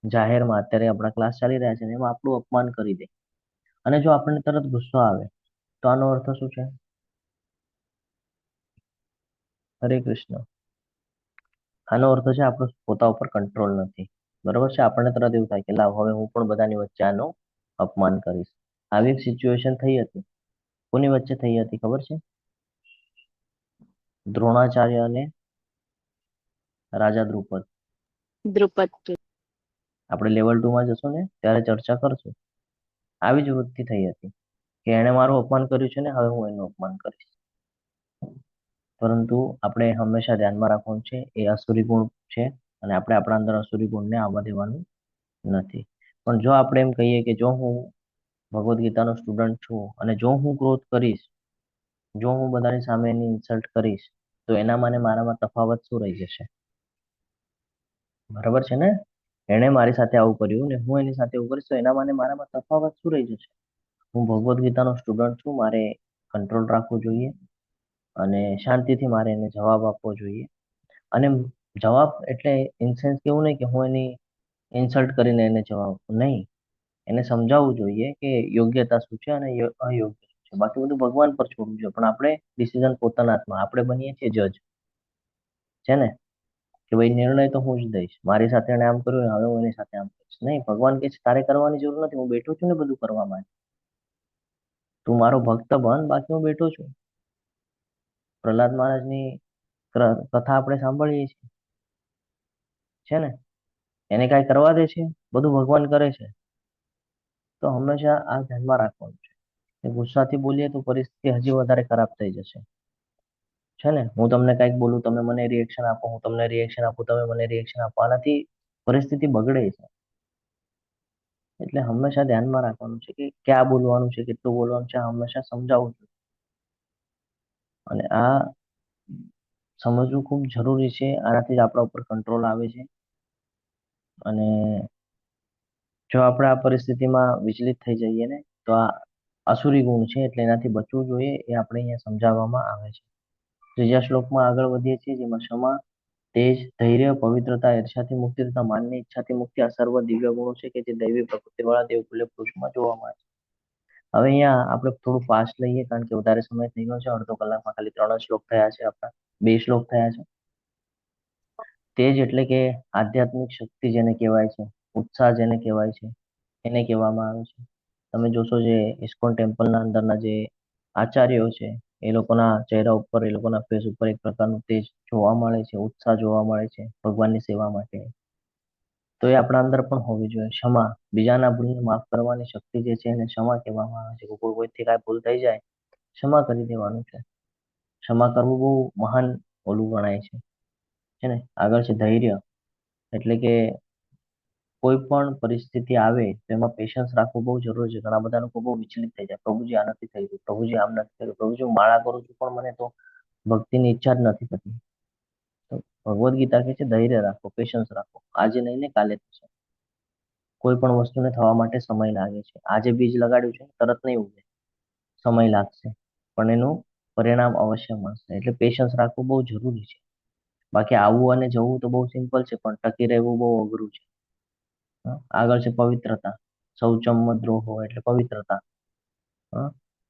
જાહેરમાં, અત્યારે આપણા ક્લાસ ચાલી રહ્યા છે ને એમાં આપણું અપમાન કરી દે, અને જો આપણને તરત ગુસ્સો આવે તો આનો અર્થ શું છે? હરે કૃષ્ણ. આનો અર્થ છે આપણો પોતા ઉપર કંટ્રોલ નથી. બરોબર છે? આપણને તરત એવું થાય કે લાવ હવે હું પણ બધાની વચ્ચે આનું અપમાન કરીશ. આવી એક સિચ્યુએશન થઈ હતી. કોની વચ્ચે થઈ હતી ખબર છે? દ્રોણાચાર્ય અને રાજા દ્રુપદ. દ્રુપદ. આપણે લેવલ 2 માં જશું ને ત્યારે ચર્ચા કરશું. આવી જ વૃત્તિ થઈ હતી કે એણે મારું અપમાન કર્યું છે ને હવે હું એનું અપમાન કરીશ. પરંતુ આપણે હંમેશા ધ્યાનમાં રાખવાનું છે એ અસુરી ગુણ છે અને આપણે આપણા અંદર અસુરી ગુણને આવવા દેવાનું નથી. પણ જો આપણે એમ કહીએ કે જો હું ભગવદ્ ગીતાનો સ્ટુડન્ટ છું અને જો હું ક્રોધ કરીશ, જો હું બધાની સામે એની ઇન્સલ્ટ કરીશ, તો એનામાં ને મારામાં તફાવત શું રહી જશે? બરાબર છે ને? એણે મારી સાથે આવું કર્યું ને હું એની સાથે એવું કરીશ તો એનામાં ને મારામાં તફાવત શું રહી જશે? હું ભગવદ્ ગીતાનો સ્ટુડન્ટ છું, મારે કંટ્રોલ રાખવું જોઈએ અને શાંતિથી મારે એને જવાબ આપવો જોઈએ. અને જવાબ એટલે ઇન સેન્સ કેવું નહીં કે હું એની ઇન્સલ્ટ કરીને એને જવાબ આપું, નહીં. એને સમજાવવું જોઈએ કે યોગ્યતા શું છે અને અયોગ્ય શું છે. બાકી બધું ભગવાન પર છોડવું જોઈએ, પણ આપણે ડિસિઝન પોતાના હાથમાં, આપણે બનીએ છીએ જજ. છે ને? કે ભાઈ નિર્ણય તો હું જ દઈશ. મારી સાથે એને આમ કર્યું, હવે હું એની સાથે આમ કરીશ. નહીં, ભગવાન કહે છે તારે કરવાની જરૂર નથી, હું બેઠો છું ને બધું કરવા માટે. તું મારો ભક્ત બન, બાકી હું બેઠો છું. પ્રહલાદ મહારાજની કથા આપણે સાંભળીએ છીએ, છે ને? એને કાંઈ કરવા દે છે? બધું ભગવાન કરે છે. તો હંમેશા આ ધ્યાનમાં રાખવાનું છે કે ગુસ્સાથી બોલીએ તો પરિસ્થિતિ હજી વધારે ખરાબ થઈ જશે. છે ને. હું તમને કંઈક બોલું, તમે મને રિએક્શન આપો, હું તમને રિએક્શન આપું, તમે મને રિએક્શન આપો, આનાથી પરિસ્થિતિ બગડે છે. એટલે હંમેશા ધ્યાનમાં રાખવાનું છે કે ક્યાં બોલવાનું છે, કેટલું બોલવાનું છે, આ હંમેશા સમજાવવું જોઈએ. અને આ સમજવું ખૂબ જરૂરી છે. આનાથી જ આપણા ઉપર કંટ્રોલ આવે છે. અને જો આપણે આ પરિસ્થિતિમાં વિચલિત થઈ જઈએ ને, તો આ આસુરી ગુણ છે, એટલે એનાથી બચવું જોઈએ, એ આપણે અહીંયા સમજાવવામાં આવે છે. ત્રીજા શ્લોકમાં આગળ વધીએ છીએ, જેમાં ક્ષમા, તેજ, ધૈર્ય, પવિત્રતા, ઈર્ષ્યાથી મુક્તિ તથા માનની ઈચ્છાથી મુક્તિ આ સર્વ દિવ્ય ગુણો છે કે જે દૈવી પ્રકૃતિવાળા દેવતુલ્ય પુરુષમાં જોવા મળે છે. હવે અહીંયા આપણે થોડું ફાસ્ટ લઈએ, કારણ કે વધારે સમય થઈ ગયો છે. અડધો કલાકમાં ખાલી 3 જ શ્લોક થયા છે, આપણા 2 શ્લોક થયા છે. તેજ એટલે કે આધ્યાત્મિક શક્તિ જેને કહેવાય છે, ઉત્સાહ જેને કહેવાય છે, એને કહેવામાં આવે છે. તમે જોશો જે ઇસ્કોન ટેમ્પલના અંદરના જે આચાર્યો છે, એ લોકોના ચહેરા ઉપર, એ લોકોના ફેસ ઉપર એક પ્રકારનું તેજ જોવા મળે છે, ઉત્સાહ જોવા મળે છે ભગવાનની સેવા માટે. તો એ આપણા અંદર પણ હોવી જોઈએ. ક્ષમા, બીજાના ભૂલને માફ કરવાની શક્તિ જે છે એને ક્ષમા કહેવામાં આવે છે. કોઈથી કાંઈ ભૂલ થઈ જાય, ક્ષમા કરી દેવાનું છે. ક્ષમા કરવું બહુ મહાન ઓલું ગણાય છે ને. આગળ છે ધૈર્ય, એટલે કે કોઈ પણ પરિસ્થિતિ આવે તો એમાં પેશન્સ રાખવું બહુ જરૂરી છે. ઘણા બધા લોકો બહુ વિચલિત થઈ જાય, પ્રભુજી આ નથી થઈ રહ્યું, પ્રભુજી આમ નથી થઈ રહ્યું, પ્રભુજી હું માળા કરું છું પણ મને તો ભક્તિની ઈચ્છા જ નથી થતી. તો ભગવદ્ ગીતા કહે છે ધૈર્ય રાખો, પેશન્સ રાખો. આજે નહીં ને કાલે થશે. કોઈ પણ વસ્તુને થવા માટે સમય લાગે છે. આજે બીજ લગાડ્યું છે, તરત નહીં ઉગે, સમય લાગશે, પણ એનું પરિણામ અવશ્ય મળશે. એટલે પેશન્સ રાખવું બહુ જરૂરી છે. બાકી આવવું અને જવું તો બહુ સિમ્પલ છે, પણ ટકી રહેવું બહુ અઘરું છે. આગળ છે પવિત્રતા, શૌચમ દ્રોહો એટલે પવિત્રતા.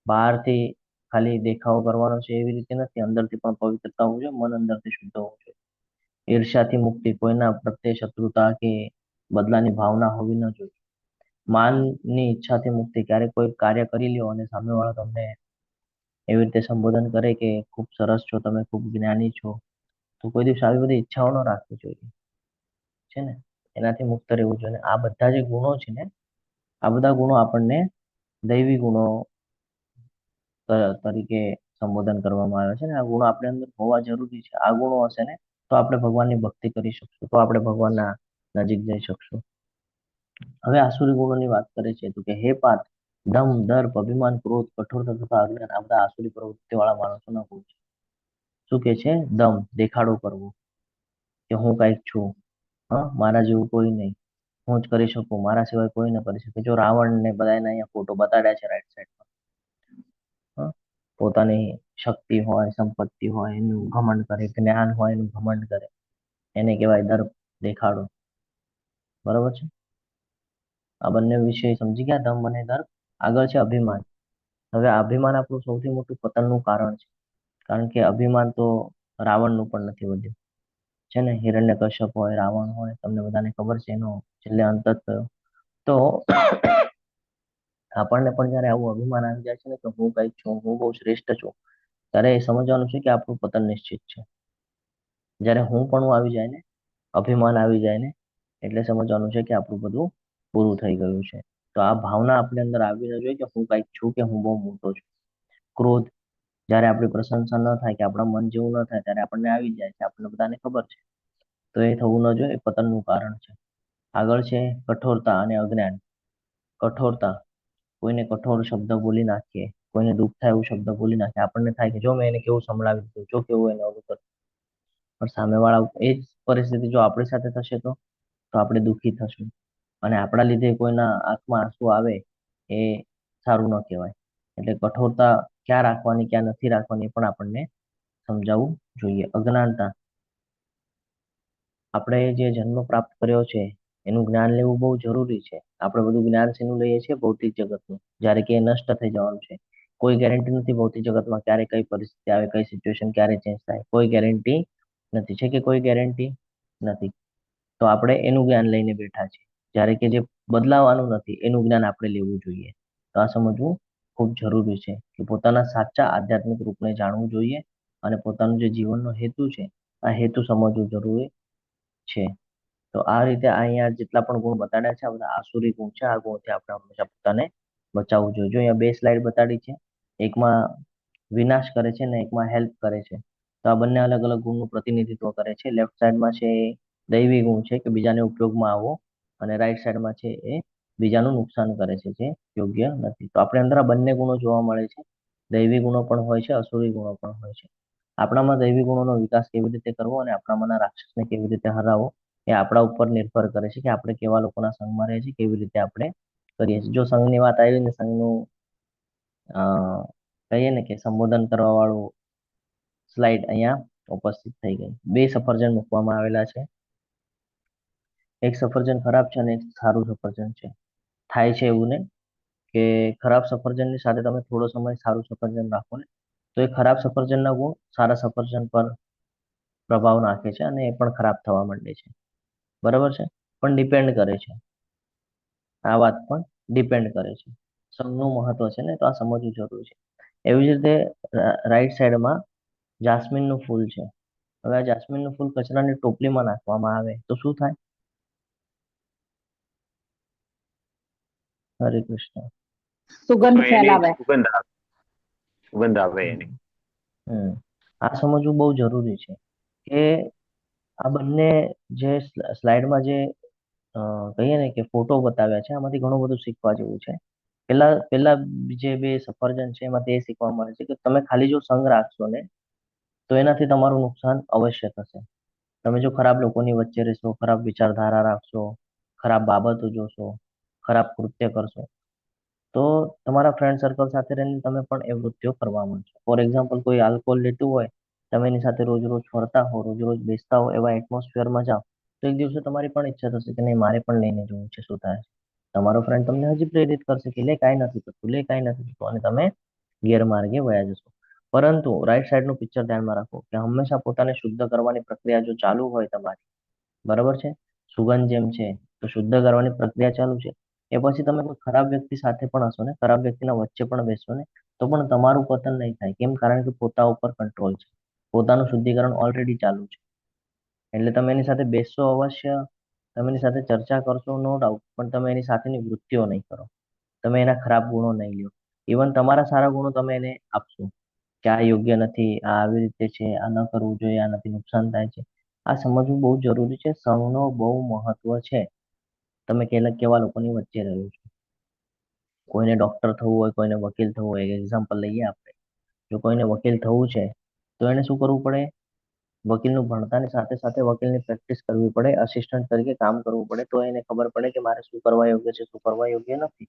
બહારથી ખાલી દેખાવો કરવાનો છે એવી રીતે નથી, અંદરથી પણ પવિત્રતા હોવું જોઈએ, મન અંદરથી શુદ્ધ હોવું જોઈએ. ઈર્ષ્યાથી મુક્તિ, કોઈના પ્રત્યે શત્રુતા કે બદલાની ભાવના હોવી ન જોઈએ. માનની ઈચ્છાથી મુક્તિ, ક્યારેક કોઈ કાર્ય કરી લ્યો અને સામેવાળો તમને એવી રીતે સંબોધન કરે કે ખૂબ સરસ છો તમે, ખૂબ જ્ઞાની છો, તો કોઈ દિવસ આવી બધી ઈચ્છાઓ ન રાખવી જોઈએ, છે ને. એનાથી મુક્ત રહેવું જોઈએ. આ બધા જે ગુણો છે ને, આ બધા ગુણો આપણને દૈવી ગુણો તરીકે સંબોધન કરવામાં આવે છે ને. આ ગુણો આપણે અંદર હોવા જરૂરી છે. આ ગુણો હશે ને તો આપણે ભગવાનની ભક્તિ કરી શકશું, તો આપણે ભગવાનના નજીક જઈ શકશું. હવે આસુરી ગુણોની વાત કરે છે, તો કે હે પાર્થ, દમ, દર્પ, અભિમાન, ક્રોધ, કઠોરતા તથા અજ્ઞાન આ બધા આસુરી પ્રવૃત્તિ વાળા માણસોના ગુણ છે. શું કે છે? દમ, દેખાડો કરવો કે હું કઈક છું, મારા જેવું કોઈ નહીં, હું જ કરી શકું, મારા સિવાય કોઈ ન કરી શકે. જો રાવણ ને બધાના અહીંયા ફોટો બતાડ્યા છે રાઈટ સાઈડમાં. પોતાની શક્તિ હોય, સંપત્તિ હોય, એનું ઘમંડ કરે, જ્ઞાન હોય એનું ઘમંડ કરે, એને કહેવાય દર્પ, દેખાડો. બરોબર છે. આ બંને વિષય સમજી ગયા, દમ અને દર્પ. આગળ છે અભિમાન. હવે અભિમાન આપણું સૌથી મોટું પતનનું કારણ છે. કારણ કે અભિમાન તો રાવણનું પણ નથી વધ્યું, છે ને. હિરણ્યકશ્યપ હોય, રાવણ હોય, તમને બધાને ખબર છે એનો છેલ્લે અંત જ થયો. તો આપણને પણ જયારે આવું અભિમાન આવી જાય છે ને કે હું કઈક છું, હું બહુ શ્રેષ્ઠ છું, ત્યારે એ સમજવાનું છે કે આપણું પતન નિશ્ચિત છે. જ્યારે હું પણ આવી જાય ને, અભિમાન આવી જાય ને, એટલે સમજવાનું છે કે આપણું બધું પૂરું થઈ ગયું છે. તો આ ભાવના આપણી અંદર આવી ન જોઈએ કે હું કઈક છું, કે હું બહુ મોટો છું. ક્રોધ, જ્યારે આપણી પ્રશંસા ન થાય, કે આપણા મન જેવું ન થાય, ત્યારે આપણને આવી જાય છે, આપણને બધાને ખબર છે. તો એ થવું ન જોઈએ, એ પતનનું કારણ છે. આગળ છે કઠોરતા અને અજ્ઞાન. કઠોરતા, કોઈને કઠોર શબ્દ બોલી નાખીએ, કોઈને દુઃખ થાય એવું શબ્દ બોલી નાખીએ, આપણને થાય કે જો મેં એને કેવું સંભળાવી દીધું, જો કેવું એને ઓલું કર્યું. પણ સામેવાળા એ જ પરિસ્થિતિ જો આપણી સાથે થશે તો આપણે દુઃખી થશું, અને આપણા લીધે કોઈના આંખમાં આંસુ આવે એ સારું ન કહેવાય. એટલે કઠોરતા ક્યાં રાખવાની, ક્યાં નથી રાખવાની, એ પણ આપણને સમજાવવું જોઈએ. અજ્ઞાનતા, આપણે જે જન્મ પ્રાપ્ત કર્યો છે એનું જ્ઞાન લેવું બહુ જરૂરી છે. આપણે બધું જ્ઞાન શેનું લઈએ છીએ? ભૌતિક જગતનું. જ્યારે કે એ નષ્ટ થઈ જવાનું છે. કોઈ ગેરંટી નથી ભૌતિક જગતમાં ક્યારે કઈ પરિસ્થિતિ આવે, કઈ સિચ્યુએશન ક્યારે ચેન્જ થાય, કોઈ ગેરંટી નથી. છે કે કોઈ ગેરંટી નથી? તો આપણે એનું જ્ઞાન લઈને બેઠા છીએ. જ્યારે કે જે બદલાવાનું નથી એનું જ્ઞાન આપણે લેવું જોઈએ. તો આ સમજવું ખૂબ જરૂરી છે કે પોતાના સાચા આધ્યાત્મિક રૂપને જાણવું જોઈએ, અને પોતાનું જે જીવનનો હેતુ છે આ હેતુ સમજવું જરૂરી છે. તો આ રીતે અહીંયા જેટલા પણ ગુણ બતાડ્યા છે આ બધા આસુરી ગુણ છે. આ ગુણથી આપણે હંમેશા પોતાને બચાવવું જોઈએ. જો અહીંયા 2 સ્લાઇડ બતાડી છે, એકમાં વિનાશ કરે છે ને એકમાં હેલ્પ કરે છે. તો આ બંને અલગ અલગ ગુણનું પ્રતિનિધિત્વ કરે છે. લેફ્ટ સાઈડમાં છે એ દૈવી ગુણ છે કે બીજાને ઉપયોગમાં આવો, અને રાઈટ સાઈડમાં છે એ બીજાનું નુકસાન કરે છે, જે યોગ્ય નથી. તો આપણે અંદર આ બંને ગુણો જોવા મળે છે. દૈવી ગુણો પણ હોય છે, અસુરી ગુણો પણ હોય છે. આપણામાં દૈવી ગુણોનો વિકાસ કેવી રીતે કરવો અને આપણામાંના રાક્ષસને કેવી રીતે હરાવવો, એ આપણા ઉપર નિર્ભર કરે છે કે આપણે કેવા લોકોના સંગમાં રહીએ છીએ, કેવી રીતે આપણે કરીએ છીએ. જો સંઘની વાત આવી ને સંઘનું અ કહીએ ને કે સંબોધન કરવા વાળું સ્લાઇડ અહીંયા ઉપસ્થિત થઈ ગઈ. 2 સફરજન મૂકવામાં આવેલા છે. એક સફરજન ખરાબ છે અને એક સારું સફરજન છે. થાય છે એવું ને કે ખરાબ સફરજનની સાથે તમે થોડો સમય સારું સફરજન રાખો ને, તો એ ખરાબ સફરજનના ગુણ સારા સફરજન પર પ્રભાવ નાખે છે અને એ પણ ખરાબ થવા માંડે છે. બરાબર છે? પણ ડિપેન્ડ કરે છે, આ વાત પણ ડિપેન્ડ કરે છે. સંઘનું મહત્વ છે ને, તો આ સમજવું જરૂરી છે. એવી જ રીતે રાઈટ સાઈડમાં જાસ્મીનનું ફૂલ છે. હવે આ જાસ્મીનનું ફૂલ કચરાની ટોપલીમાં નાખવામાં આવે તો શું થાય? હરે કૃષ્ણ. તો સુગંધ એની ફેલાવે. સુગંધ આવે એની. આ સમજવું બહુ જરૂરી છે કે આ બંને જે સ્લાઇડમાં જે કહીએ ને કે ફોટો બતાવ્યા છે, આમાંથી ઘણું બધું શીખવા જેવું છે. પેલા પેલા જે 2 સફરજન છે એમાંથી એ શીખવા મળે છે કે તમે ખાલી જો સંગ રાખશો ને, તો એનાથી તમારું નુકસાન અવશ્ય થશે. તમે જો ખરાબ લોકોની વચ્ચે રહેશો, ખરાબ વિચારધારા રાખશો, ખરાબ બાબતો જોશો, ખરાબ કૃત્ય કરશો, તો તમારા ફ્રેન્ડ સર્કલ સાથે રહીને તમે પણ એ વૃત્તિઓ કરવા માંડશો. ફોર એક્ઝામ્પલ, કોઈ આલ્કોહોલ લેતું હોય, તમે એની સાથે રોજ રોજ ફરતા હો, રોજ રોજ બેસતા હો, એવા એટમોસ્ફિયરમાં જાઓ, તો એક દિવસે તમારી પણ ઈચ્છા થશે કે નહીં, મારે પણ લઈને જોવું છે શું થાય છે. તમારો ફ્રેન્ડ તમને હજી પ્રેરિત કરશે કે લે કાંઈ નથી થતું, લે કાંઈ નથી થતું, અને તમે ગેરમાર્ગે વયા જશો. પરંતુ રાઈટ સાઈડનું પિક્ચર ધ્યાનમાં રાખો કે હંમેશા પોતાને શુદ્ધ કરવાની પ્રક્રિયા જો ચાલુ હોય તમારી, બરાબર છે, સુગંધ જેમ છે તો શુદ્ધ કરવાની પ્રક્રિયા ચાલુ છે, એ પછી તમે કોઈ ખરાબ વ્યક્તિ સાથે પણ હશો ને, ખરાબ વ્યક્તિના વચ્ચે પણ બેસશો ને, તો પણ તમારું પતન નહીં થાય. કેમ? કારણ કે પોતા ઉપર કંટ્રોલ છે, પોતાનું શુદ્ધિકરણ ઓલરેડી ચાલુ છે. એટલે તમે એની સાથે બેસશો અવશ્ય, તમે એની સાથે ચર્ચા કરશો નો ડાઉટ, પણ તમે એની સાથેની વૃત્તિઓ નહીં કરો, તમે એના ખરાબ ગુણો નહીં લો. ઇવન તમારા સારા ગુણો તમે એને આપશો કે આ યોગ્ય નથી, આ આવી રીતે છે, આ ન કરવું જોઈએ, આનાથી નુકસાન થાય છે. આ સમજવું બહુ જરૂરી છે. સંઘનો બહુ મહત્વ છે. તમે કેવા લોકોની વચ્ચે રહ્યો છો. કોઈને ડોક્ટર થવું હોય, કોઈને વકીલ થવું હોય, એક્ઝામ્પલ લઈએ આપણે. જો કોઈને વકીલ થવું છે તો એને શું કરવું પડે? વકીલનું ભણતાની સાથે સાથે વકીલની પ્રેક્ટિસ કરવી પડે, અસિસ્ટન્ટ તરીકે કામ કરવું પડે, તો એને ખબર પડે કે મારે શું કરવા યોગ્ય છે, શું કરવા યોગ્ય નથી.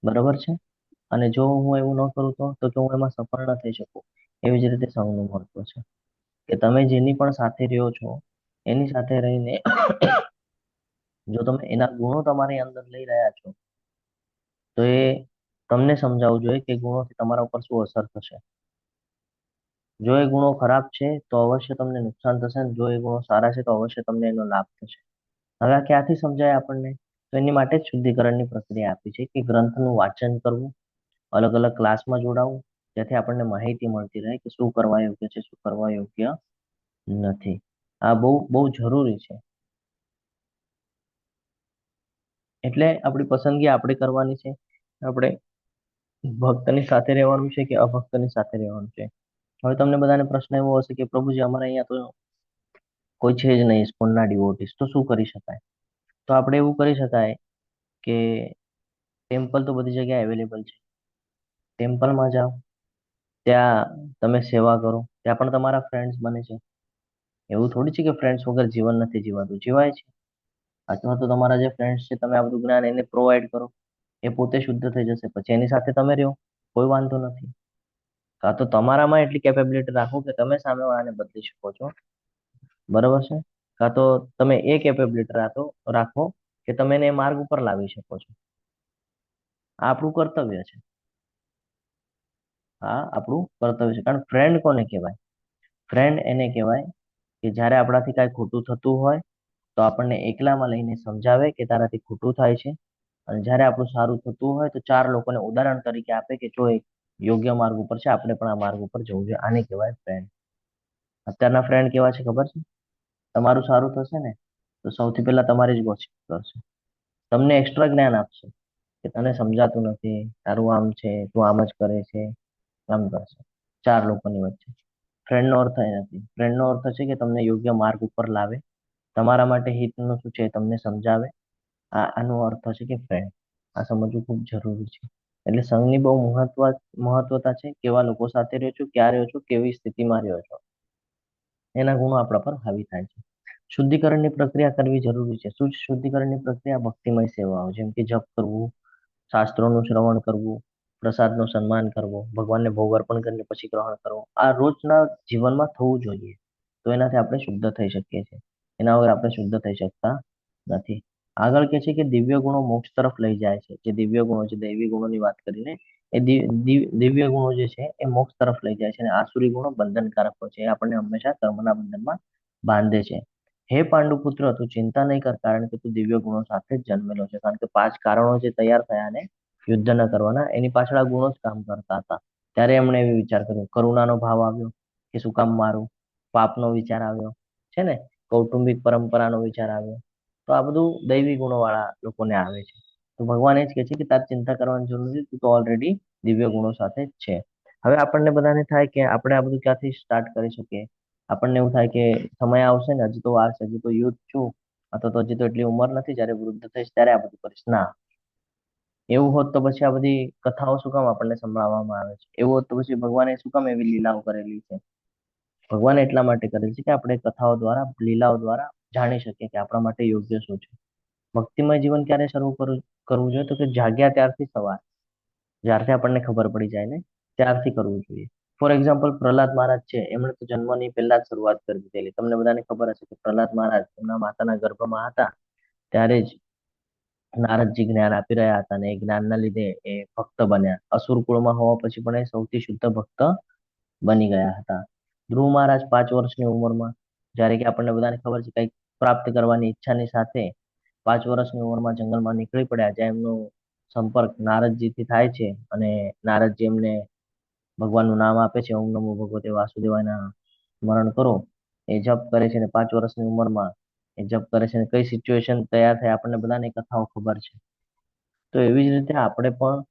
બરાબર છે? અને જો હું એવું ન કરું તો હું એમાં સફળ ન થઈ શકું. એવી જ રીતે સંઘનું મહત્વ છે કે તમે જેની પણ સાથે રહ્યો છો, એની સાથે રહીને જો તમે એના ગુણો તમારી અંદર લઈ રહ્યા છો, તો એ તમને સમજાવવું જોઈએ કે ગુણોથી તમારા ઉપર શું અસર થશે. જો એ ગુણો ખરાબ છે તો અવશ્ય તમને નુકસાન થશે, અને જો એ ગુણો સારા છે તો અવશ્ય તમને એનો લાભ થશે. હવે આ ક્યાંથી સમજાય આપણને? તો એની માટે જ શુદ્ધિકરણની પ્રક્રિયા આપી છે કે ગ્રંથનું વાંચન કરવું, અલગ અલગ ક્લાસમાં જોડાવું, જેથી આપણને માહિતી મળતી રહે કે શું કરવા યોગ્ય છે, શું કરવા યોગ્ય નથી. આ બહુ બહુ જરૂરી છે. એટલે આપણી પસંદગી આપણે કરવાની છે. આપણે ભક્તની સાથે રહેવાનું છે કે અભક્તની સાથે રહેવાનું છે. હવે તમને બધાને પ્રશ્ન એવો હશે કે પ્રભુજી, અમારે અહીંયા તો કોઈ છે જ નહીં ઇસ્કોનના ડિવોટીસ, તો શું કરી શકાય? તો આપણે એવું કરી શકાય કે ટેમ્પલ તો બધી જગ્યાએ અવેલેબલ છે. ટેમ્પલમાં જાઓ, ત્યાં તમે સેવા કરો, ત્યાં પણ તમારા ફ્રેન્ડ્સ બને છે. એવું થોડી છે કે ફ્રેન્ડ્સ વગર જીવન નથી જીવાતું, જીવાય છે. અથવા તો તમારા જે ફ્રેન્ડ્સ છે, તમે આ બધું જ્ઞાન એને પ્રોવાઈડ કરો, એ પોતે શુદ્ધ થઈ જશે, પછી એની સાથે તમે રહો, કોઈ વાંધો નથી. કાં તો તમારામાં એટલી કેપેબિલિટી રાખો કે તમે સામેવાળાને બદલી શકો છો, બરાબર છે? કાં તો તમે એ કેપેબિલિટી રાખો કે તમે એને એ માર્ગ ઉપર લાવી શકો છો. આ આપણું કર્તવ્ય છે. આ આપણું કર્તવ્ય છે. કારણ ફ્રેન્ડ કોને કહેવાય? ફ્રેન્ડ એને કહેવાય કે જ્યારે આપણાથી કાંઈ ખોટું થતું હોય તો આપણને એકલામાં લઈને સમજાવે કે તારાથી ખોટું થાય છે, અને જ્યારે આપણું સારું થતું હોય તો 4 લોકોને ઉદાહરણ તરીકે આપે કે જો એક યોગ્ય માર્ગ ઉપર છે, આપણે પણ આ માર્ગ ઉપર જવું જોઈએ. આને કહેવાય ફ્રેન્ડ. અત્યારના ફ્રેન્ડ કેવા છે ખબર છે? તમારું સારું થશે ને તો સૌથી પહેલા તમારી જ ગોષ્ટ કરશે, તમને એક્સ્ટ્રા જ્ઞાન આપશે કે તને સમજાતું નથી, તારું આમ છે, તું આમ જ કરે છે, આમ કરશે. 4 લોકોની વચ્ચે. ફ્રેન્ડનો અર્થ એ નથી. ફ્રેન્ડનો અર્થ છે કે તમને યોગ્ય માર્ગ ઉપર લાવે, તમારા માટે હિતનું શું છે એ તમને સમજાવે. આનો અર્થ છે કે ફ્રેન્ડ. આ સમજવું ખૂબ જરૂરી છે. એટલે સંઘની બહુ મહત્વતા છે. કેવા લોકો સાથે રહ્યો છો, ક્યાં રહ્યો છો, કેવી સ્થિતિમાં રહ્યો છો, એના ગુણો આપણા પર હાવી થાય છે. શુદ્ધિકરણની પ્રક્રિયા કરવી જરૂરી છે. શું છે શુદ્ધિકરણની પ્રક્રિયા? ભક્તિમય સેવાઓ, જેમ કે જપ કરવું, શાસ્ત્રોનું શ્રવણ કરવું, પ્રસાદનું સન્માન કરવું, ભગવાનને ભોગ અર્પણ કરીને પછી ગ્રહણ કરવું. આ રોજના જીવનમાં થવું જોઈએ. તો એનાથી આપણે શુદ્ધ થઈ શકીએ છીએ. એના વગર આપણે શુદ્ધ થઈ શકતા નથી. આગળ કે છે કે દિવ્ય ગુણો મોક્ષ તરફ લઈ જાય છે. જે દિવ્ય ગુણો છે, દૈવી ગુણોની વાત કરીને, એ દિવ્ય ગુણો જે છે એ મોક્ષ તરફ લઈ જાય છે, અને આસુરી ગુણો બંધનકારક હોય છે. એ આપણને હંમેશા કર્મના બંધનમાં બાંધે છે. હે પાંડુપુત્ર, તું ચિંતા નહીં કર, કારણ કે તું દિવ્ય ગુણો સાથે જ જન્મેલો છે. કારણ કે 5 કારણો જે તૈયાર થયા ને યુદ્ધ ન કરવાના, એની પાછળ આ ગુણો જ કામ કરતા હતા. ત્યારે એમણે એવો વિચાર કર્યો, કરુણાનો ભાવ આવ્યો કે શું કામ મારું, પાપનો વિચાર આવ્યો છે ને, કૌટુંબિક પરંપરાનો વિચાર આવ્યો. તો આ બધું દૈવી ગુણો વાળા લોકોને આવે છે. તો ભગવાન એ જ કહે છે કે તારે ચિંતા કરવાની જરૂર નથી, તું તો ઓલરેડી દિવ્ય ગુણો સાથે જ છે. હવે આપણને બધાને થાય કે આપણે આ બધું ક્યાંથી સ્ટાર્ટ કરી શકીએ. આપણને એવું થાય કે સમય આવશે ને, હજી તો વાર છે, હજી તો યુથ છું, અથવા તો હજી તો એટલી ઉંમર નથી, જ્યારે વૃદ્ધ થઈશ ત્યારે આ બધું કરીશ. ના, એવું હોત તો પછી આ બધી કથાઓ શું કામ આપણને સંભળાવવામાં આવે છે? એવું હોત તો પછી ભગવાને શું કામ એવી લીલાઓ કરેલી છે? ભગવાન એટલા માટે કરેલી છે કે આપણે કથાઓ દ્વારા, લીલાઓ દ્વારા જાણી શકીએ કે આપણા માટે યોગ્ય શું છે. ભક્તિમય જીવન ક્યારે શરૂ કરવું જોઈએ? તો કે જાગ્યા ત્યારથી સવાર, જ્યારથી આપણને ખબર પડી જાય ને ત્યારથી કરવું જોઈએ. ફોર એક્ઝામ્પલ, પ્રહલાદ મહારાજ છે, એમણે તો જન્મની પહેલા જ શરૂઆત કરી દીધેલી. તમને બધાને ખબર હશે કે પ્રહલાદ મહારાજ એમના માતાના ગર્ભમાં હતા ત્યારે જ નારદજી જ્ઞાન આપી રહ્યા હતા, અને એ જ્ઞાનના લીધે એ ભક્ત બન્યા. અસુર કુળમાં હોવા પછી પણ એ સૌથી શુદ્ધ ભક્ત બની ગયા હતા. ધ્રુવ મહારાજ 5 વર્ષની ઉંમરમાં, જ્યારે કે આપણને બધાને ખબર છે, કંઈક પ્રાપ્ત કરવાની ઈચ્છાની સાથે 5 વર્ષની ઉંમરમાં જંગલમાં નીકળી પડ્યા, જ્યાં એમનો સંપર્ક નારદજીથી થાય છે, અને નારદજી એમને ભગવાનનું નામ આપે છે, ઓમ નમો ભગવતે વાસુદેવાયના સ્મરણ કરો. એ જપ કરે છે, અને 5 વર્ષની ઉંમરમાં એ જપ કરે છે, અને કઈ સિચ્યુએશન તૈયાર થાય આપણને બધાને કથાઓ ખબર છે. તો એવી જ રીતે આપણે પણ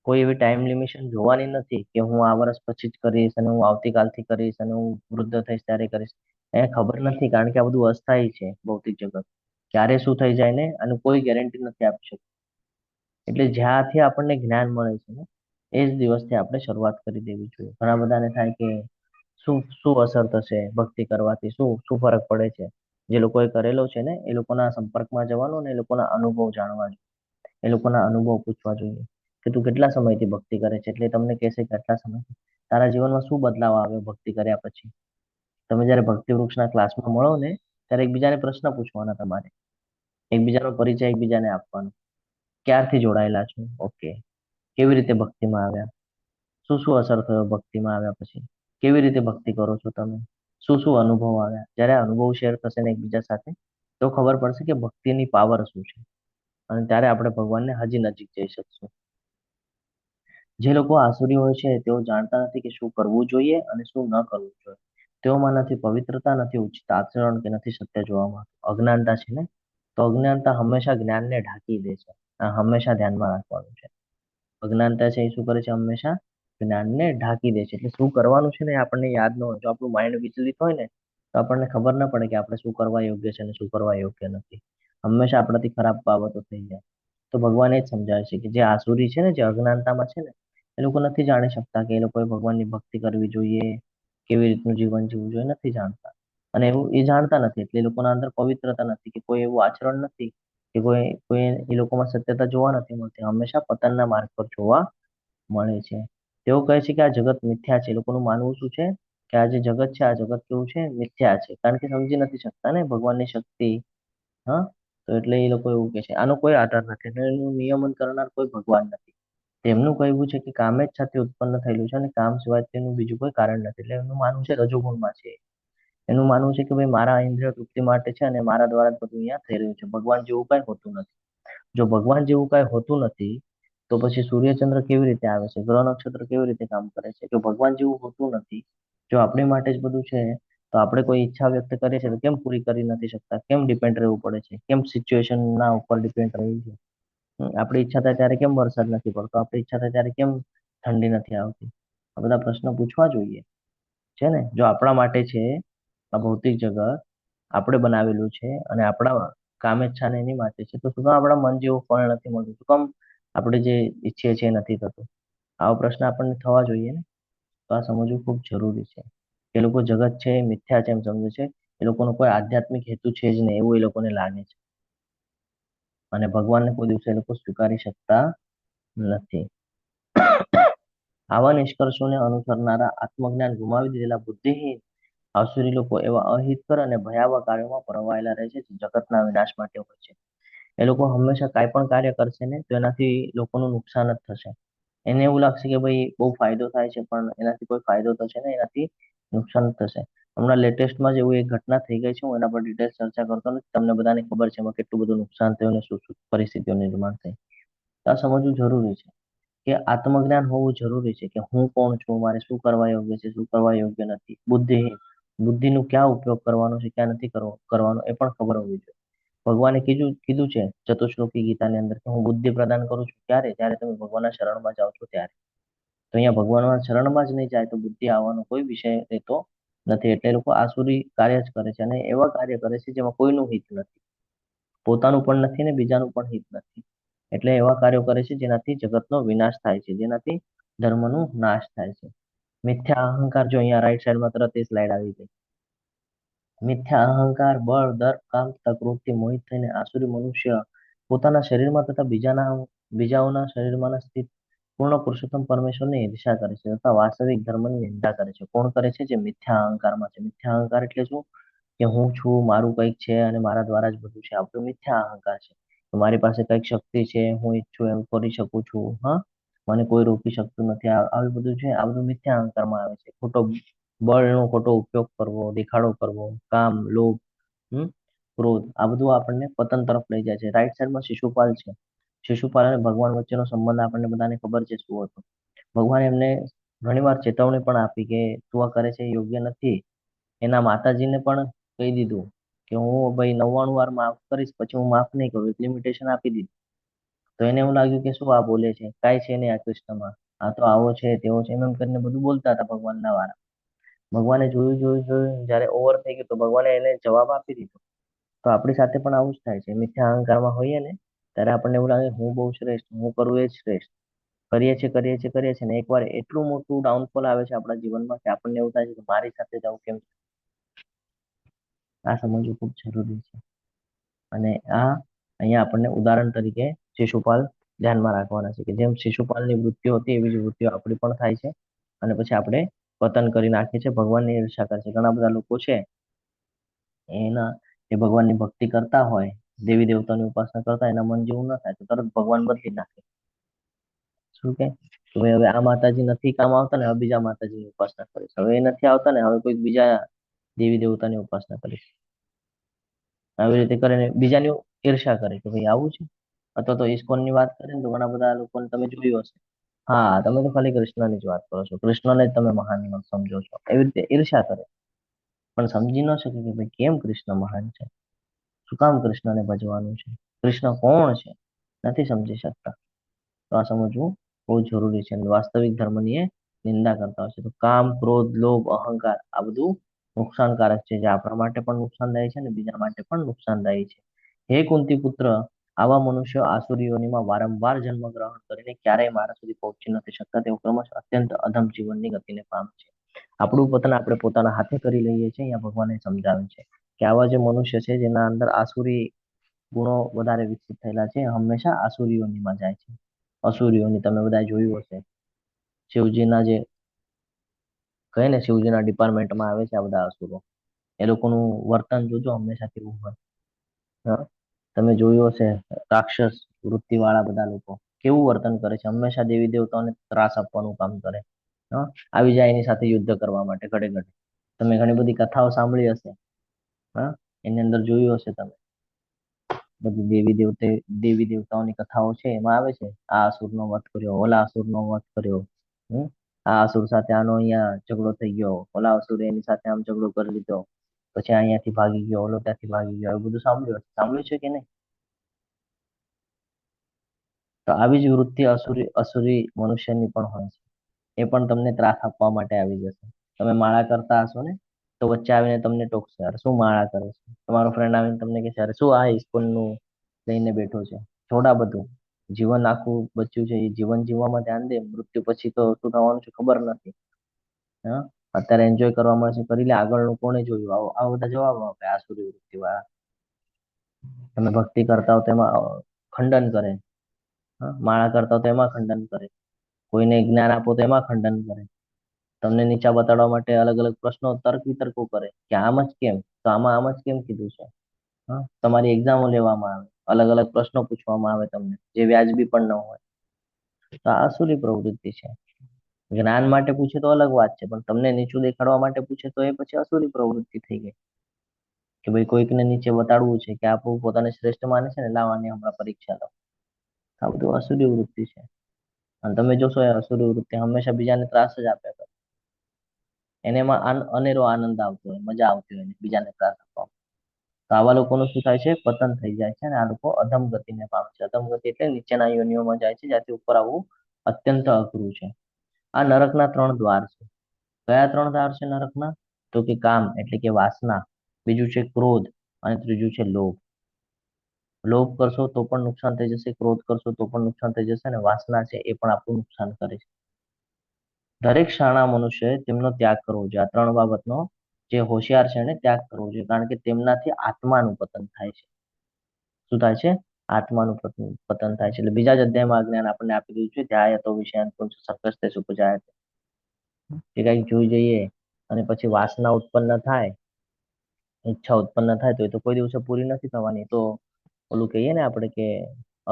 કોઈ એવી ટાઈમ લિમિટેશન જોવાની નથી કે હું આ વર્ષ પછી જ કરીશ, અને હું આવતીકાલથી કરીશ, અને હું વૃદ્ધ થઈશ ત્યારે કરીશ. એ ખબર નથી, કારણ કે આ બધું અસ્થાયી છે. ભૌતિક જગત ક્યારે શું થઈ જાય ને આનું કોઈ ગેરંટી નથી આપી શકતું. એટલે જ્યાંથી આપણને જ્ઞાન મળે છે ને એ જ દિવસથી આપણે શરૂઆત કરી દેવી જોઈએ. ઘણા બધાને થાય કે શું શું અસર થશે ભક્તિ કરવાથી, શું શું ફરક પડે છે? જે લોકોએ કરેલો છે ને એ લોકોના સંપર્કમાં જવાનું, ને એ લોકોના અનુભવ જાણવા જોઈએ. એ લોકોના અનુભવ પૂછવા જોઈએ કે તું કેટલા સમયથી ભક્તિ કરે છે, એટલે તમને કહેશે કે આટલા સમયથી. તારા જીવનમાં શું બદલાવ આવ્યો ભક્તિ કર્યા પછી? તમે જ્યારે ભક્તિ વૃક્ષના ક્લાસમાં મળો ને ત્યારે એકબીજાને પ્રશ્ન પૂછવાના, તમારે એકબીજાનો પરિચય એકબીજાને આપવાનો. ક્યારથી જોડાયેલા છો? ઓકે. કેવી રીતે ભક્તિમાં આવ્યા? શું શું અસર થયો ભક્તિમાં આવ્યા પછી? કેવી રીતે ભક્તિ કરો છો તમે? શું શું અનુભવ આવ્યા? જ્યારે અનુભવ શેર થશે ને એકબીજા સાથે, તો ખબર પડશે કે ભક્તિની પાવર શું છે, અને ત્યારે આપણે ભગવાનને હજી નજીક જઈ શકશું. જે લોકો આસુરી હોય છે તેઓ જાણતા નથી કે શું કરવું જોઈએ અને શું ન કરવું જોઈએ. તેઓમાં નથી પવિત્રતા, નથી ઉચિત આચરણ, કે નથી સત્ય જોવામાં. અજ્ઞાનતા છે ને, તો અજ્ઞાનતા હંમેશા જ્ઞાનને ઢાંકી દે છે. આ હંમેશા ધ્યાનમાં રાખવાનું છે. અજ્ઞાનતા છે એ શું કરે છે? હંમેશા જ્ઞાનને ઢાંકી દે છે. એટલે શું કરવાનું છે ને એ આપણને યાદ ન હોય. જો આપણું માઇન્ડ વિચલિત હોય ને તો આપણને ખબર ના પડે કે આપણે શું કરવા યોગ્ય છે અને શું કરવા યોગ્ય નથી. હંમેશા આપણાથી ખરાબ બાબતો થઈ જાય. તો ભગવાન એ જ સમજાવે છે કે જે આસુરી છે ને, જે અજ્ઞાનતામાં છે ને, એ લોકો નથી જાણી શકતા કે એ લોકોએ ભગવાનની ભક્તિ કરવી જોઈએ, કેવી રીતનું જીવન જીવવું જોઈએ, નથી જાણતા. અને એવું એ જાણતા નથી એટલે એ લોકોના અંદર પવિત્રતા નથી, કે કોઈ એવું આચરણ નથી, કે કોઈ એ લોકોમાં સત્યતા જોવા નથી મળતી. હંમેશા પતનના માર્ગ પર જોવા મળે છે. તેઓ કહે છે કે આ જગત મિથ્યા છે. એ લોકોનું માનવું શું છે કે આ જે જગત છે, આ જગત કેવું છે? મિથ્યા છે. કારણ કે સમજી નથી શકતા ને ભગવાનની શક્તિ. હા, તો એટલે એ લોકો એવું કહે છે. આનો કોઈ આધાર નથી, અને એનું નિયમન કરનાર કોઈ ભગવાન નથી. તેમનું કહેવું છે કે કામે જ છાતી ઉત્પન્ન થયેલું છે, અને કામ સિવાય તેનું બીજું કોઈ કારણ નથી. એટલે એમનું માનવું છે રજોગુણમાં છે. એનું માનવું છે કે ભાઈ મારા ઇન્દ્રિય તૃપ્તિ માટે છે, અને મારા દ્વારા જ બધું અહીંયા થઈ રહ્યું છે. ભગવાન જેવું કઈ હોતું નથી. જો ભગવાન જેવું કઈ હોતું નથી તો પછી સૂર્યચંદ્ર કેવી રીતે આવે છે? ગ્રહ નક્ષત્ર કેવી રીતે કામ કરે છે? જો ભગવાન જેવું હોતું નથી, જો આપણી માટે જ બધું છે, તો આપણે કોઈ ઈચ્છા વ્યક્ત કરીએ છીએ તો કેમ પૂરી કરી નથી શકતા? કેમ ડિપેન્ડ રહેવું પડે છે? કેમ સિચ્યુએશન ના ઉપર ડિપેન્ડ રહી છે? આપણી ઈચ્છા થાય ત્યારે કેમ વરસાદ નથી પડતો? આપણી ઈચ્છા થાય ત્યારે કેમ ઠંડી નથી આવતી? આ બધા પ્રશ્નો પૂછવા જોઈએ. છે ને, જો આપણા માટે છે આ ભૌતિક જગત આપણે બનાવેલું છે અને આપણા કામે જ છાને એની માટે છે, તો શું કામ આપણા મન જેવું ફળ નથી મળતું? શું કામ આપણે જે ઈચ્છીએ છીએ એ નથી થતું? આવો પ્રશ્ન આપણને થવા જોઈએ ને. તો આ સમજવું ખૂબ જરૂરી છે. એ લોકો જગત છે એ મિથ્યા છે એમ સમજે છે, એ લોકોનો કોઈ આધ્યાત્મિક હેતુ છે જ નહીં એવું એ લોકોને લાગે છે, અને ભગવાનને કોઈ દિવસે એ લોકો સ્વીકારી શકતા નથી. આવા નિષ્કર્ષોને અનુસરનારા આત્મજ્ઞાન ગુમાવી દીધેલા બુદ્ધિહીન આસુરી લોકો એવા અહિતકર અને ભયાવહ કાર્યોમાં પરવાયેલા રહે છે, જે જગતના વિનાશ માટે હોય છે. એ લોકો હંમેશા કાંઈ પણ કાર્ય કરશે ને તો એનાથી લોકોનું નુકસાન જ થશે. એને એવું લાગશે કે ભાઈ બહુ ફાયદો થાય છે, પણ એનાથી કોઈ ફાયદો થશે ને, એનાથી નુકસાન જ થશે. હમણાં લેટેસ્ટમાં જ એવું એક ઘટના થઈ ગઈ છે, હું એના પર ડિટેલ્સ ચર્ચા કરતો નથી, તમને બધાને ખબર છે એમાં કેટલું બધું નુકસાન થયું અને શું શું પરિસ્થિતિઓ નિર્માણ થઈ. તો આ સમજવું જરૂરી છે કે આત્મજ્ઞાન હોવું જરૂરી છે, કે હું કોણ છું, મારે શું કરવા યોગ્ય છે, શું કરવા યોગ્ય નથી. બુદ્ધિનું ક્યાં ઉપયોગ કરવાનો છે, ક્યાં નથી કરવાનો એ પણ ખબર હોવી જોઈએ. ભગવાને કીધું છે ચતુશ્લોકી ગીતાની અંદર કે હું બુદ્ધિ પ્રદાન કરું છું, ક્યારે? જ્યારે તમે ભગવાનના શરણમાં જાઓ છો ત્યારે. તો અહીંયા ભગવાનના શરણમાં જ નહીં જાય તો બુદ્ધિ આવવાનો કોઈ વિષય રહેતો નથી. એટલે લોકો આસુરી કાર્ય જ કરે છે, અને એવા કાર્ય કરે છે જેમાં કોઈનું હિત નથી, પોતાનું પણ નથી ને બીજાનું પણ હિત નથી. એટલે એવા કાર્યો કરે છે જેનાથી જગતનો વિનાશ થાય છે, જેનાથી ધર્મનો નાશ થાય છે. મિથ્યા અહંકાર, જો અહીંયા રાઈટ સાઈડમાં તરત એ સ્લાઇડ આવી ગઈ. મિથ્યા અહંકાર, બળ, દર્પ, કામ તથા ક્રોધથી મોહિત થઈને આસુરી મનુષ્ય પોતાના શરીરમાં તથા બીજાઓના શરીરમાં સ્થિત પૂર્ણ પુરુષોત્તમ પરમેશ્વરની ઈર્ષા કરે છે તથા વાસ્તવિક ધર્મની નિંદા કરે છે. કોણ કરે છે? જે મિથ્યા અહંકારમાં છે. મિથ્યા અહંકાર એટલે શું? કે હું છું, મારું કંઈક છે અને મારા દ્વારા જ બધું છે, આ બધું મિથ્યા અહંકાર છે. તો મારી પાસે કંઈક શક્તિ છે, હું ઈચ્છું એમ કરી શકું છું, હા, મને કોઈ રોકી શકતું નથી, આવી બધું છે, આ બધું મિથ્યા અહંકારમાં આવે છે. બળનો ખોટો ઉપયોગ કરવો, દેખાડો કરવો, કામ, લોભ, ક્રોધ, આ બધું આપણને પતન તરફ લઈ જાય છે. રાઈટ સાઈડમાં શિશુપાલ છે. શિશુપાલ અને ભગવાન વચ્ચેનો સંબંધ આપણને બધાને ખબર છે શું હતો. ભગવાન એમને ઘણીવાર ચેતવણી પણ આપી કે તું આ કરે છે એ યોગ્ય નથી. એના માતાજીને પણ કહી દીધું કે હું ભાઈ 99 વાર માફ કરીશ, પછી હું માફ નહીં કરું, એક લિમિટેશન આપી દીધી. તો એને એવું લાગ્યું કે શું આ બોલે છે, કાંઈ છે નહીં આ કૃષ્ણમાં, આ તો આવો છે તેવો છે, એમ કરીને બધું બોલતા હતા ભગવાનના વાળા. ભગવાને જોયું જ્યારે ઓવર થઈ ગયું તો ભગવાને એને જવાબ આપી દીધો. તો આપણી સાથે પણ આવું જ થાય છે. મિથ્યા અહંકારમાં હોઈએ ને ત્યારે આપણને એવું લાગે હું બહુ શ્રેષ્ઠ, હું કરવું એ જ શ્રેષ્ઠ. કરીએ છીએ ને એકવાર એટલું મોટું ડાઉનફોલ આવે છે આપણા જીવનમાં કે આપણને એવું થાય છે કે મારી સાથે જ આવું કેમ? આ સમજવું ખૂબ જરૂરી છે. અને આ અહીંયા આપણને ઉદાહરણ તરીકે શિશુપાલ ધ્યાનમાં રાખવાના છે, કે જેમ શિશુપાલની વૃત્તિઓ હતી એવી જ વૃત્તિઓ આપણી પણ થાય છે, અને પછી આપણે પતન કરી નાખીએ છીએ, ભગવાનની ઈર્ષા કરે છે. ઘણા બધા લોકો છે એ ભગવાનની ભક્તિ કરતા હોય, દેવી દેવતાની ઉપાસના કરતા, એના મન જેવું ન થાય તો તરત ભગવાન બદલી નાખે. શું કે હવે આ માતાજી નથી કામ આવતા ને હવે બીજા માતાજીની ઉપાસના કરીશ, હવે એ નથી આવતા ને હવે કોઈ બીજા દેવી દેવતાની ઉપાસના કરીશ. આવી રીતે કરીને બીજાની ઈર્ષા કરે કે ભાઈ આવું છે. અથવા તો ઇસ્કોનની વાત કરીએ ને તો ઘણા બધા લોકોને તમે જોયું હશે, હા તમે તો ખાલી કૃષ્ણની જ વાત કરો છો, કૃષ્ણને જ તમે મહાન સમજો છો, એવી રીતે ઈર્ષા કરે. પણ સમજી ન શકે કે ભાઈ કેમ કૃષ્ણ મહાન છે, શું કામ કૃષ્ણને ભજવાનું છે, કૃષ્ણ કોણ છે, નથી સમજી શકતા. તો આ સમજવું બહુ જરૂરી છે. અને વાસ્તવિક ધર્મની એ નિંદા કરતા હોય છે. તો કામ, ક્રોધ, લોભ, અહંકાર આ બધું નુકસાનકારક છે, જે આપણા માટે પણ નુકસાનદાયી છે અને બીજા માટે પણ નુકસાનદાયી છે. હે કુંતી પુત્ર, આવા મનુષ્યો આસુરી યોનિમાં વારંવાર જન્મ ગ્રહણ કરીને ક્યારેય મારા સુધી પહોંચી નથી શકતા. તેઓ ક્રમશ અત્યંત અધમ જીવનની ગતિને પામે છે. આપણું પતન આપણે પોતાના હાથે કરી લઈએ છીએ. અહીંયા ભગવાને સમજાવે છે કે આવા જે મનુષ્ય છે જેના અંદર આસુરી ગુણો વધારે વિકસિત થયેલા છે, હંમેશા આસુરી યોનિમાં જાય છે. અસુરીઓની તમે બધા જોયું હશે, શિવજીના જે કહે ને શિવજીના ડિપાર્ટમેન્ટમાં આવે છે આ બધા અસુરો. એ લોકોનું વર્તન જોજો હંમેશા કેવું હોય. હા, તમે જોયું હશે રાક્ષસ વૃત્તિ વાળા બધા લોકો કેવું વર્તન કરે છે, હંમેશા દેવી દેવતાઓને ત્રાસ આપવાનું કામ કરે. હા, આવી જાય એની સાથે યુદ્ધ કરવા માટે ઘડે ઘડે. તમે ઘણી બધી કથાઓ સાંભળી હશે, હા, એની અંદર જોયું હશે તમે, બધી દેવી દેવતાઓની કથાઓ છે એમાં આવે છે આ અસુરનો વધ કર્યો, ઓલા અસુરનો વધ કર્યો, આ અસુર સાથે આનો અહીંયા ઝઘડો થઈ ગયો, ઓલા અસુરે એની સાથે આમ ઝઘડો કરી લીધો, પછી અહીંયાથી ભાગી ગયો, ઓલો ત્યાંથી ભાગી ગયો. એવું બધું સાંભળ્યું છે કે નહીં? તો આવી જ વૃત્તિ અસુરી મનુષ્યની પણ હોય છે. એ પણ તમને ત્રાસ આપવા માટે આવી જશે. તમે માળા કરતા હશો ને, તો વચ્ચે આવીને તમને ટોકશે, અરે શું માળા કરે છે. તમારો ફ્રેન્ડ આવીને તમને કહેશે, અરે શું આ ઇસ્કોનનું લઈને બેઠો છે. છોડા બધું, જીવન આખું બચ્યું છે, એ જીવન જીવવામાં ધ્યાન દે, મૃત્યુ પછી તો શું થવાનું છે ખબર નથી. હા, અત્યારે એન્જોય કરવા મળશે, કરી લે, આગળનું કોણે જોયું, આવા બધા જવાબ આપે આ સૂર્યવૃત્તિ વાળા. તમે ભક્તિ કરતા હો તો એમાં ખંડન કરે, હા, માળા કરતા હો તો એમાં ખંડન કરે, કોઈને જ્ઞાન આપો તો એમાં ખંડન કરે, તમને નીચા બતાડવા માટે અલગ અલગ પ્રશ્નો તર્ક વિતર્કો કરે કે આમ જ કેમ, તો આમ જ કેમ કીધું છે. હા, તમારી એક્ઝામો લેવામાં આવે, અલગ અલગ પ્રશ્નો પૂછવામાં આવે તમને, જે વ્યાજબી પણ ન હોય. તો આ આસુરી પ્રવૃત્તિ છે. જ્ઞાન માટે પૂછે તો અલગ વાત છે, પણ તમને નીચું દેખાડવા માટે પૂછે તો એ પછી અસુરી પ્રવૃત્તિ થઈ ગઈ. કે ભાઈ કોઈકને નીચે બતાડવું છે કે આપણું પોતાને શ્રેષ્ઠ માને છે ને, લાવવાની હમણાં પરીક્ષા લો. આ બધું અસુરી વૃત્તિ છે. અને તમે જોશો એ અસુરી વૃત્તિ હંમેશા બીજાને ત્રાસ જ આપ્યા કરે. એને એમાં અનેરો આનંદ આવતો હોય, મજા આવતી હોય બીજાને ત્રાસ આપવામાં. તો આવા લોકોનું શું થાય છે, પતન થઈ જાય છે અને આ લોકો અધમગતિને પામે છે. અધમગતિ એટલે નીચેના યોનિઓમાં જાય છે, જ્યાંથી ઉપર આવવું અત્યંત અઘરું છે. આ નરકના 3 દ્વાર છે. કયા 3 દ્વાર છે નરકના? તો કે કામ એટલે કે વાસના, બીજું છે ક્રોધ અને ત્રીજું છે લોભ. લોભ કરશો તો પણ નુકસાન થઈ જશે, ક્રોધ કરશો તો પણ નુકસાન થઈ જશે, અને વાસના છે એ પણ આપણું નુકસાન કરે છે. દરેક શાણા મનુષ્યએ તેમનો ત્યાગ કરવો જોઈએ. આ 3 બાબતનો જે હોશિયાર છે એને ત્યાગ કરવો જોઈએ, કારણ કે તેમનાથી આત્માનું પતન થાય છે. શું થાય છે? આત્માનું પતન થાય છે. એટલે બીજા જ અધ્યાયમાં આ જ્ઞાન આપણને આપી દીધું છે, ધ્યાયતો વિષયાન પુંસઃ સકસ્તે સુપજાયતે. કે કંઈક જોઈ જઈએ અને પછી વાસના ઉત્પન્ન થાય, ઈચ્છા ઉત્પન્ન થાય, તો એ તો કોઈ દિવસે પૂરી નથી થવાની. તો ઓલું કહીએ ને આપણે કે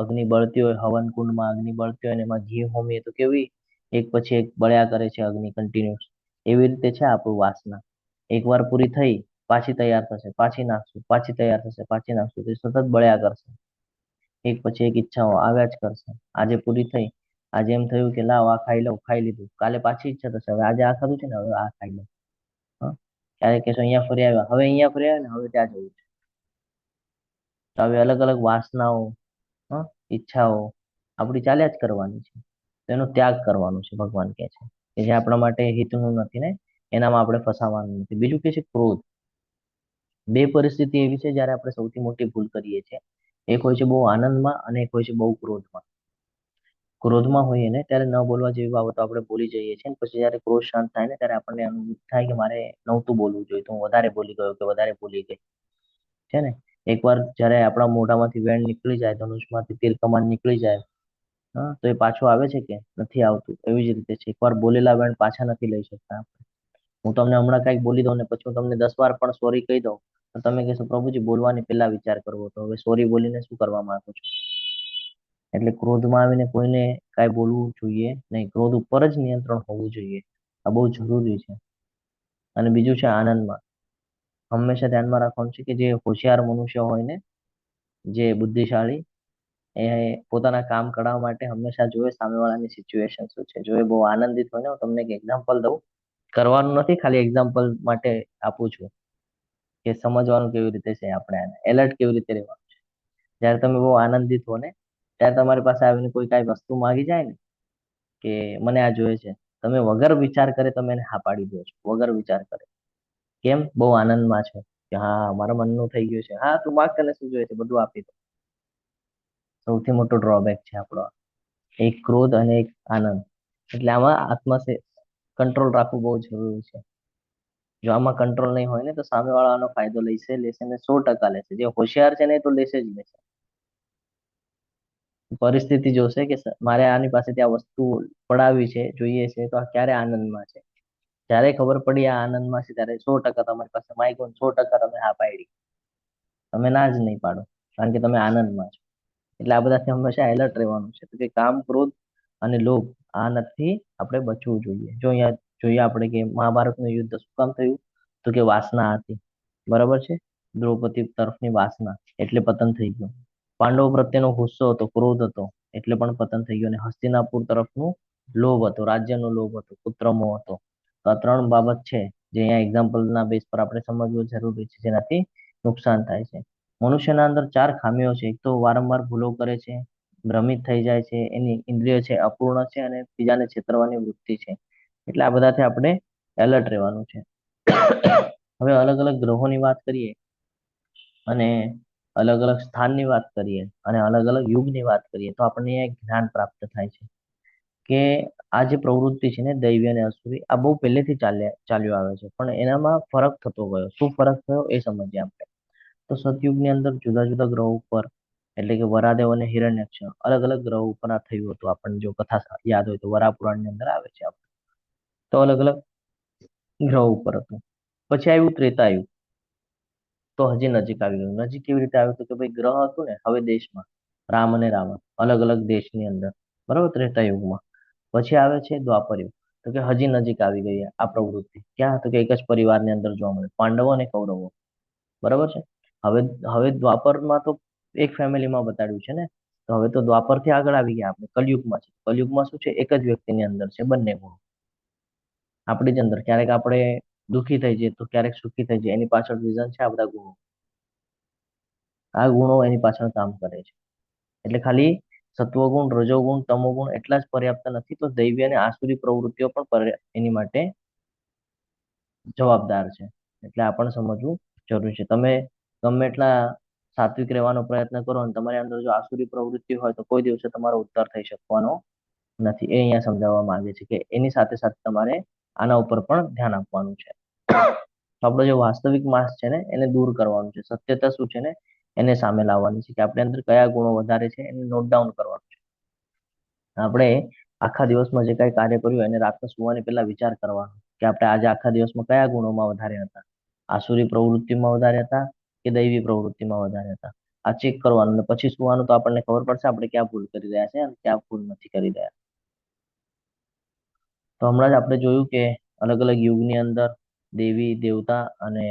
અગ્નિ બળતી હોય, હવન કુંડમાં અગ્નિ બળતી હોય, અને એમાં ઘી હોમીએ તો કેવી એક પછી એક બળ્યા કરે છે અગ્નિ કન્ટિન્યુઅસ. એવી રીતે છે આપણું વાસના. એકવાર પૂરી થઈ, પાછી તૈયાર થશે, પાછી નાખશું, પાછી તૈયાર થશે, પાછી નાખશું, તે સતત બળ્યા કરશે. એક પછી એક ઈચ્છાઓ આવ્યા જ કરશે. આજે પૂરી થઈ, આજે એમ થયું કે લાવ આ ખાઈ લઉં, ખાઈ લીધું, કાલે પાછી ઈચ્છા થશે, હવે આજે આ ખાધું છે ને, હવે આ ખાઈ લઉં. ક્યારેક કહેશો અહીંયા ફરી આવ્યા, હવે અહીંયા ફરી આવ્યા ને હવે ત્યાં જવું છે. તો આવી અલગ અલગ વાસનાઓ, ઈચ્છાઓ આપણી ચાલ્યા જ કરવાની છે. તેનો ત્યાગ કરવાનો છે, ભગવાન કહે છે કે જે આપણા માટે હિતનું નથી ને એનામાં આપણે ફસાવાનું નથી. બીજું કે છે ક્રોધ. 2 પરિસ્થિતિ એવી છે જ્યારે આપણે સૌથી મોટી ભૂલ કરીએ છીએ. એક હોય છે બહુ આનંદમાં અને એક હોય છે બહુ ક્રોધમાં. ક્રોધમાં હોઈએ ને ત્યારે ન બોલવા જેવી બાબતો આપણે બોલી જઈએ છીએ, પછી જ્યારે ક્રોધ શાંત થાય ને ત્યારે આપણને અનુભૂત થાય કે મારે નહોતું બોલવું જોઈએ, તો હું વધારે બોલી ગયો કે વધારે બોલી ગઈ છે ને. એકવાર જ્યારે આપણા મોઢામાંથી વેણ નીકળી જાય, ધનુષમાંથી તીર કમાન નીકળી જાય, હા, તો એ પાછું આવે છે કે નથી આવતું. એવી જ રીતે છે, એકવાર બોલેલા વેણ પાછા નથી લઈ શકતા આપણે. હું તમને હમણાં કંઈક બોલી દઉં ને પછી હું તમને 10 વાર પણ સોરી કહી દઉં, તો તમે કહેશો પ્રભુજી બોલવાની પહેલા વિચાર કરવો, તો હવે સોરી બોલીને શું કરવા માંગો છો. એટલે ક્રોધમાં આવીને કોઈને કાંઈ બોલવું જોઈએ નહીં. ક્રોધ ઉપર જ નિયંત્રણ હોવું જોઈએ. આ બહુ જરૂરી છે. અને બીજું છે આનંદમાં. હંમેશા ધ્યાનમાં રાખવાનું છે કે જે હોશિયાર મનુષ્ય હોય ને, જે બુદ્ધિશાળી, એ પોતાના કામ કરાવવા માટે હંમેશા જોવે સામેવાળાની સિચ્યુએશન શું છે. જો એ બહુ આનંદિત હોય ને, હું તમને એક એક્ઝામ્પલ દઉં, કરવાનું નથી, ખાલી એક્ઝામ્પલ માટે આપું છું કે સમજવાનું કેવી રીતે છે, આપણે એલર્ટ કેવી રીતે રહેવાનું છે. જ્યારે તમે બહુ આનંદિત હો ને ત્યારે તમારી પાસે આવીને કોઈ કાંઈ વસ્તુ માંગી જાય ને કે મને આ જોઈએ છે, તમે વગર વિચાર કરે તમે એને હા પાડી દો છો, વગર વિચાર કરે. કેમ? બહુ આનંદમાં છો કે હા મારા મનનું થઈ ગયું છે, હા તું માગ, તને શું જોઈએ છે બધું આપી દો. સૌથી મોટો ડ્રોબેક છે આપણો, એક ક્રોધ અને એક આનંદ. એટલે આમાં આત્મા કંટ્રોલ રાખવું બહુ જરૂરી છે. જો આમાં કંટ્રોલ નહીં હોય ને તો સામેવાળાનો ફાયદો લેશે ને 100% લેશે. જે હોશિયાર છે ને એ તો લેશે જ લેશે. પરિસ્થિતિ જોશે કે મારે આની પાસેથી આ વસ્તુ પડાવી છે, જોઈએ છે, તો આ ક્યારે આનંદમાં છે. જ્યારે ખબર પડી આ આનંદમાં છે ત્યારે 100% તમારી પાસે માંગ્યું, 100% તમે હા પાડી. તમે ના જ નહીં પાડો, કારણ કે તમે આનંદમાં છો. એટલે આ બધાથી હંમેશા એલર્ટ રહેવાનું છે. તો કે કામ, ક્રોધ અને લોભ, આ નથી આપણે બચવું જોઈએ. જો અહીંયા જોઈએ આપણે કે મહાભારતનું યુદ્ધ શું કામ થયું, તો કે વાસના હતી. બરાબર છે, દ્રૌપદી તરફની વાસના, એટલે પતન થઈ ગયું. પાંડવો પ્રત્યેનો ગુસ્સો હતો, ક્રોધ હતો, એટલે પણ પતન થઈ ગયું. અને હસ્તિનાપુર તરફનું લોભ હતો, રાજ્યનો લોભ હતો, પુત્રમોહ હતો. તો આ 3 બાબત છે જે અહીંયા એક્ઝામ્પલના બેઝ પર આપણે સમજવું જરૂરી છે, જેનાથી નુકસાન થાય છે. મનુષ્યના અંદર 4 ખામીઓ છે. એક તો વારંવાર ભૂલો કરે છે, ભ્રમિત થઈ જાય છે, એની ઇન્દ્રિય છે અપૂર્ણ છે, અને બીજાને છેતરવાની વૃત્તિ છે. એટલે આ બધાથી આપણે એલર્ટ રહેવાનું છે. હવે અલગ અલગ ગ્રહોની વાત કરીએ અને અલગ અલગ સ્થાનની વાત કરીએ અને અલગ અલગ યુગની વાત કરીએ તો આપણને એક જ્ઞાન પ્રાપ્ત થાય છે કે આ જે પ્રવૃત્તિ છે ને દૈવી અને અસુરી આ બહુ પહેલેથી ચાલ્યો આવે છે, પણ એનામાં ફરક થતો ગયો. શું ફરક થયો એ સમજીએ આપણે. તો સતયુગની અંદર જુદા જુદા ગ્રહો ઉપર એટલે કે વરાદેવ અને હિરણ્યક્ષ અલગ અલગ ગ્રહો ઉપર આ થયું હતું. આપણને જો કથા યાદ હોય તો વરા પુરાણની અંદર આવે છે આપણે. તો અલગ અલગ ગ્રહો ઉપર હતું. પછી આવ્યું ત્રેતાયુગ. તો હજી નજીક આવી ગયું. નજીક કેવી રીતે આવ્યું? તો કે ભાઈ ગ્રહ હતું ને હવે દેશમાં રામ અને રાવણ અલગ અલગ દેશની અંદર, બરાબર, ત્રેતાયુગમાં. પછી આવે છે દ્વાપર યુગ. તો કે હજી નજીક આવી ગઈ આ પ્રવૃત્તિ. ક્યાં? તો કે એક જ પરિવારની અંદર જોવા મળે, પાંડવો અને કૌરવો, બરાબર છે. હવે હવે દ્વાપરમાં તો એક ફેમિલીમાં બતાડ્યું છે ને, તો હવે તો દ્વાપર થી આગળ આવી ગયા આપણે કલયુગમાં છે. કલયુગમાં શું છે? એક જ વ્યક્તિની અંદર છે બંને ગુણો. આપણી જ અંદર ક્યારેક આપણે દુઃખી થઈ જઈએ તો ક્યારેક સુખી થઈ જઈએ, એની પાછળ રીઝન છે આ બધા ગુણો. આ ગુણો એની પાછળ કામ કરે છે. એટલે ખાલી સત્વગુણ, રજોગુણ, તમોગુણ એટલા જ પર્યાપ્ત નથી, તો દૈવી અને આસુરી પ્રવૃત્તિઓ પણ એની માટે જવાબદાર છે. એટલે આ પણ સમજવું જરૂરી છે. તમે ગમે એટલા સાત્વિક રહેવાનો પ્રયત્ન કરો અને તમારી અંદર જો આસુરી પ્રવૃત્તિ હોય તો કોઈ દિવસે તમારો ઉદ્ધાર થઈ શકવાનો નથી. એ અહીંયા સમજાવવા માંગે છે કે એની સાથે સાથે તમારે આના ઉપર પણ ધ્યાન આપવાનું છે. તો આપણો જે વાસ્તવિક માસ છે ને એને દૂર કરવાનું છે. સત્યતા શું છે ને એને સામે લાવવાની છે કે આપણી અંદર કયા ગુણો વધારે છે એને નોટ ડાઉન કરવાનું છે. આપણે આખા દિવસમાં જે કાંઈ કાર્ય કર્યું એને રાત્રે સુવાની પહેલા વિચાર કરવાનો કે આપણે આજે આખા દિવસમાં કયા ગુણોમાં વધારે હતા, આસુરી પ્રવૃત્તિમાં વધારે હતા કે દૈવી પ્રવૃત્તિમાં વધારે હતા. આ ચેક કરવાનું અને પછી સુવાનું, તો આપણને ખબર પડશે આપણે ક્યાં ભૂલ કરી રહ્યા છે અને ક્યાં ભૂલ નથી કરી રહ્યા. તો હમણાં જ આપણે જોયું કે અલગ અલગ યુગની અંદર દેવી દેવતા અને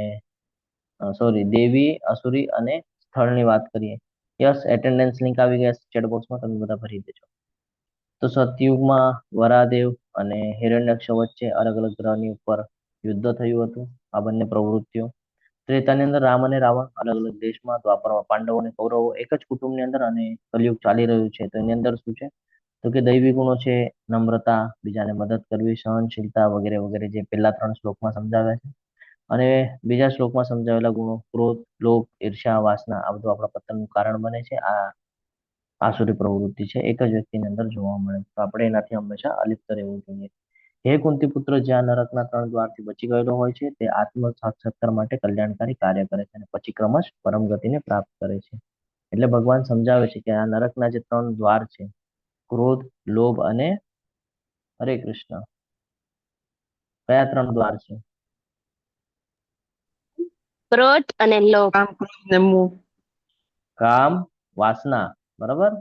દેવી અસુરી અને સ્થળની વાત કરીએ. યસ, એટેન્ડન્સ લિંક આવી ગયા ચેટ બોક્સમાં, તમે બધા ભરી દેજો. તો સતયુગમાં વરાદેવ અને હિરણ્યક્ષ વચ્ચે અલગ અલગ ગ્રહની ઉપર યુદ્ધ થયું હતું. આ બંને પ્રવૃત્તિઓ. ત્રેતાની અંદર રામ અને રાવણ અલગ અલગ દેશમાં, દ્વાપરમાં પાંડવો અને કૌરવો એક જ કુટુંબની અંદર, અને કલયુગ ચાલી રહ્યું છે. તો એની અંદર શું છે? તો કે દૈવી ગુણો છે નમ્રતા, બીજાને મદદ કરવી, સહનશીલતા વગેરે વગેરે, જે પહેલા 3 શ્લોકમાં સમજાવ્યા છે. અને બીજા શ્લોકમાં સમજાવેલા ગુણો ક્રોધ, લોભ, ઈર્ષ્યા, વાસના આ બધું આપણા પતનનું કારણ બને છે. આ આસુરી પ્રવૃત્તિ છે, એક જ વ્યક્તિની અંદર જોવા મળે. તો આપણે એનાથી હંમેશા અલિપ્ત રહેવું જોઈએ. હે કુંતી પુત્ર, જ્યાં નરકના 3 દ્વારથી બચી ગયેલો હોય છે તે આત્મ સાક્ષાત્કાર માટે કલ્યાણકારી કાર્ય કરે છે અને પછી ક્રમશ પરમ ગતિને પ્રાપ્ત કરે છે. એટલે ભગવાન સમજાવે છે કે આ નરકના જે 3 દ્વાર છે, ક્રોધ, લોભ અને હરે કૃષ્ણ, કયા 3 દ્વાર છે? ક્રોધ અને લોભ. કામ, ક્રોધ ને મોહ. કામ, વાસના, બરાબર,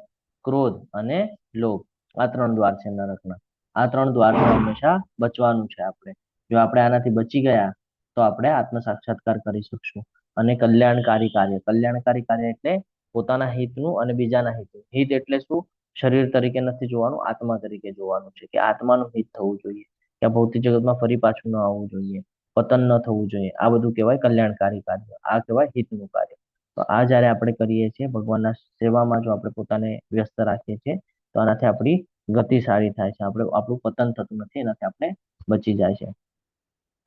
ક્રોધ અને લોભ. આ 3 દ્વાર છે નરકના. આ 3 દ્વારથી હંમેશા બચવાનું છે આપણે. જો આપણે આનાથી બચી ગયા તો આપણે આત્મ સાક્ષાત્કાર કરી શકશું. અને કલ્યાણકારી કાર્ય એટલે પોતાના હિતનું અને બીજાના હિતનું. હિત એટલે શું? શરીર તરીકે નથી જોવાનું, આત્મા તરીકે જોવાનું છે કે આત્માનું હિત થવું જોઈએ, કે આ ભૌતિક જગતમાં ફરી પાછું ન આવવું જોઈએ, પતન ન થવું જોઈએ. આ બધું કહેવાય કલ્યાણકારી કાર્ય. આ કહેવાય હિતનું કાર્ય. તો આ જ્યારે આપણે કરીએ છીએ ભગવાનના સેવામાં, જો આપણે પોતાને વ્યસ્ત રાખીએ છીએ તો આનાથી આપણી ગતિ સારી થાય છે. આપણું પતન થતું નથી, એનાથી આપણે બચી જાય છે.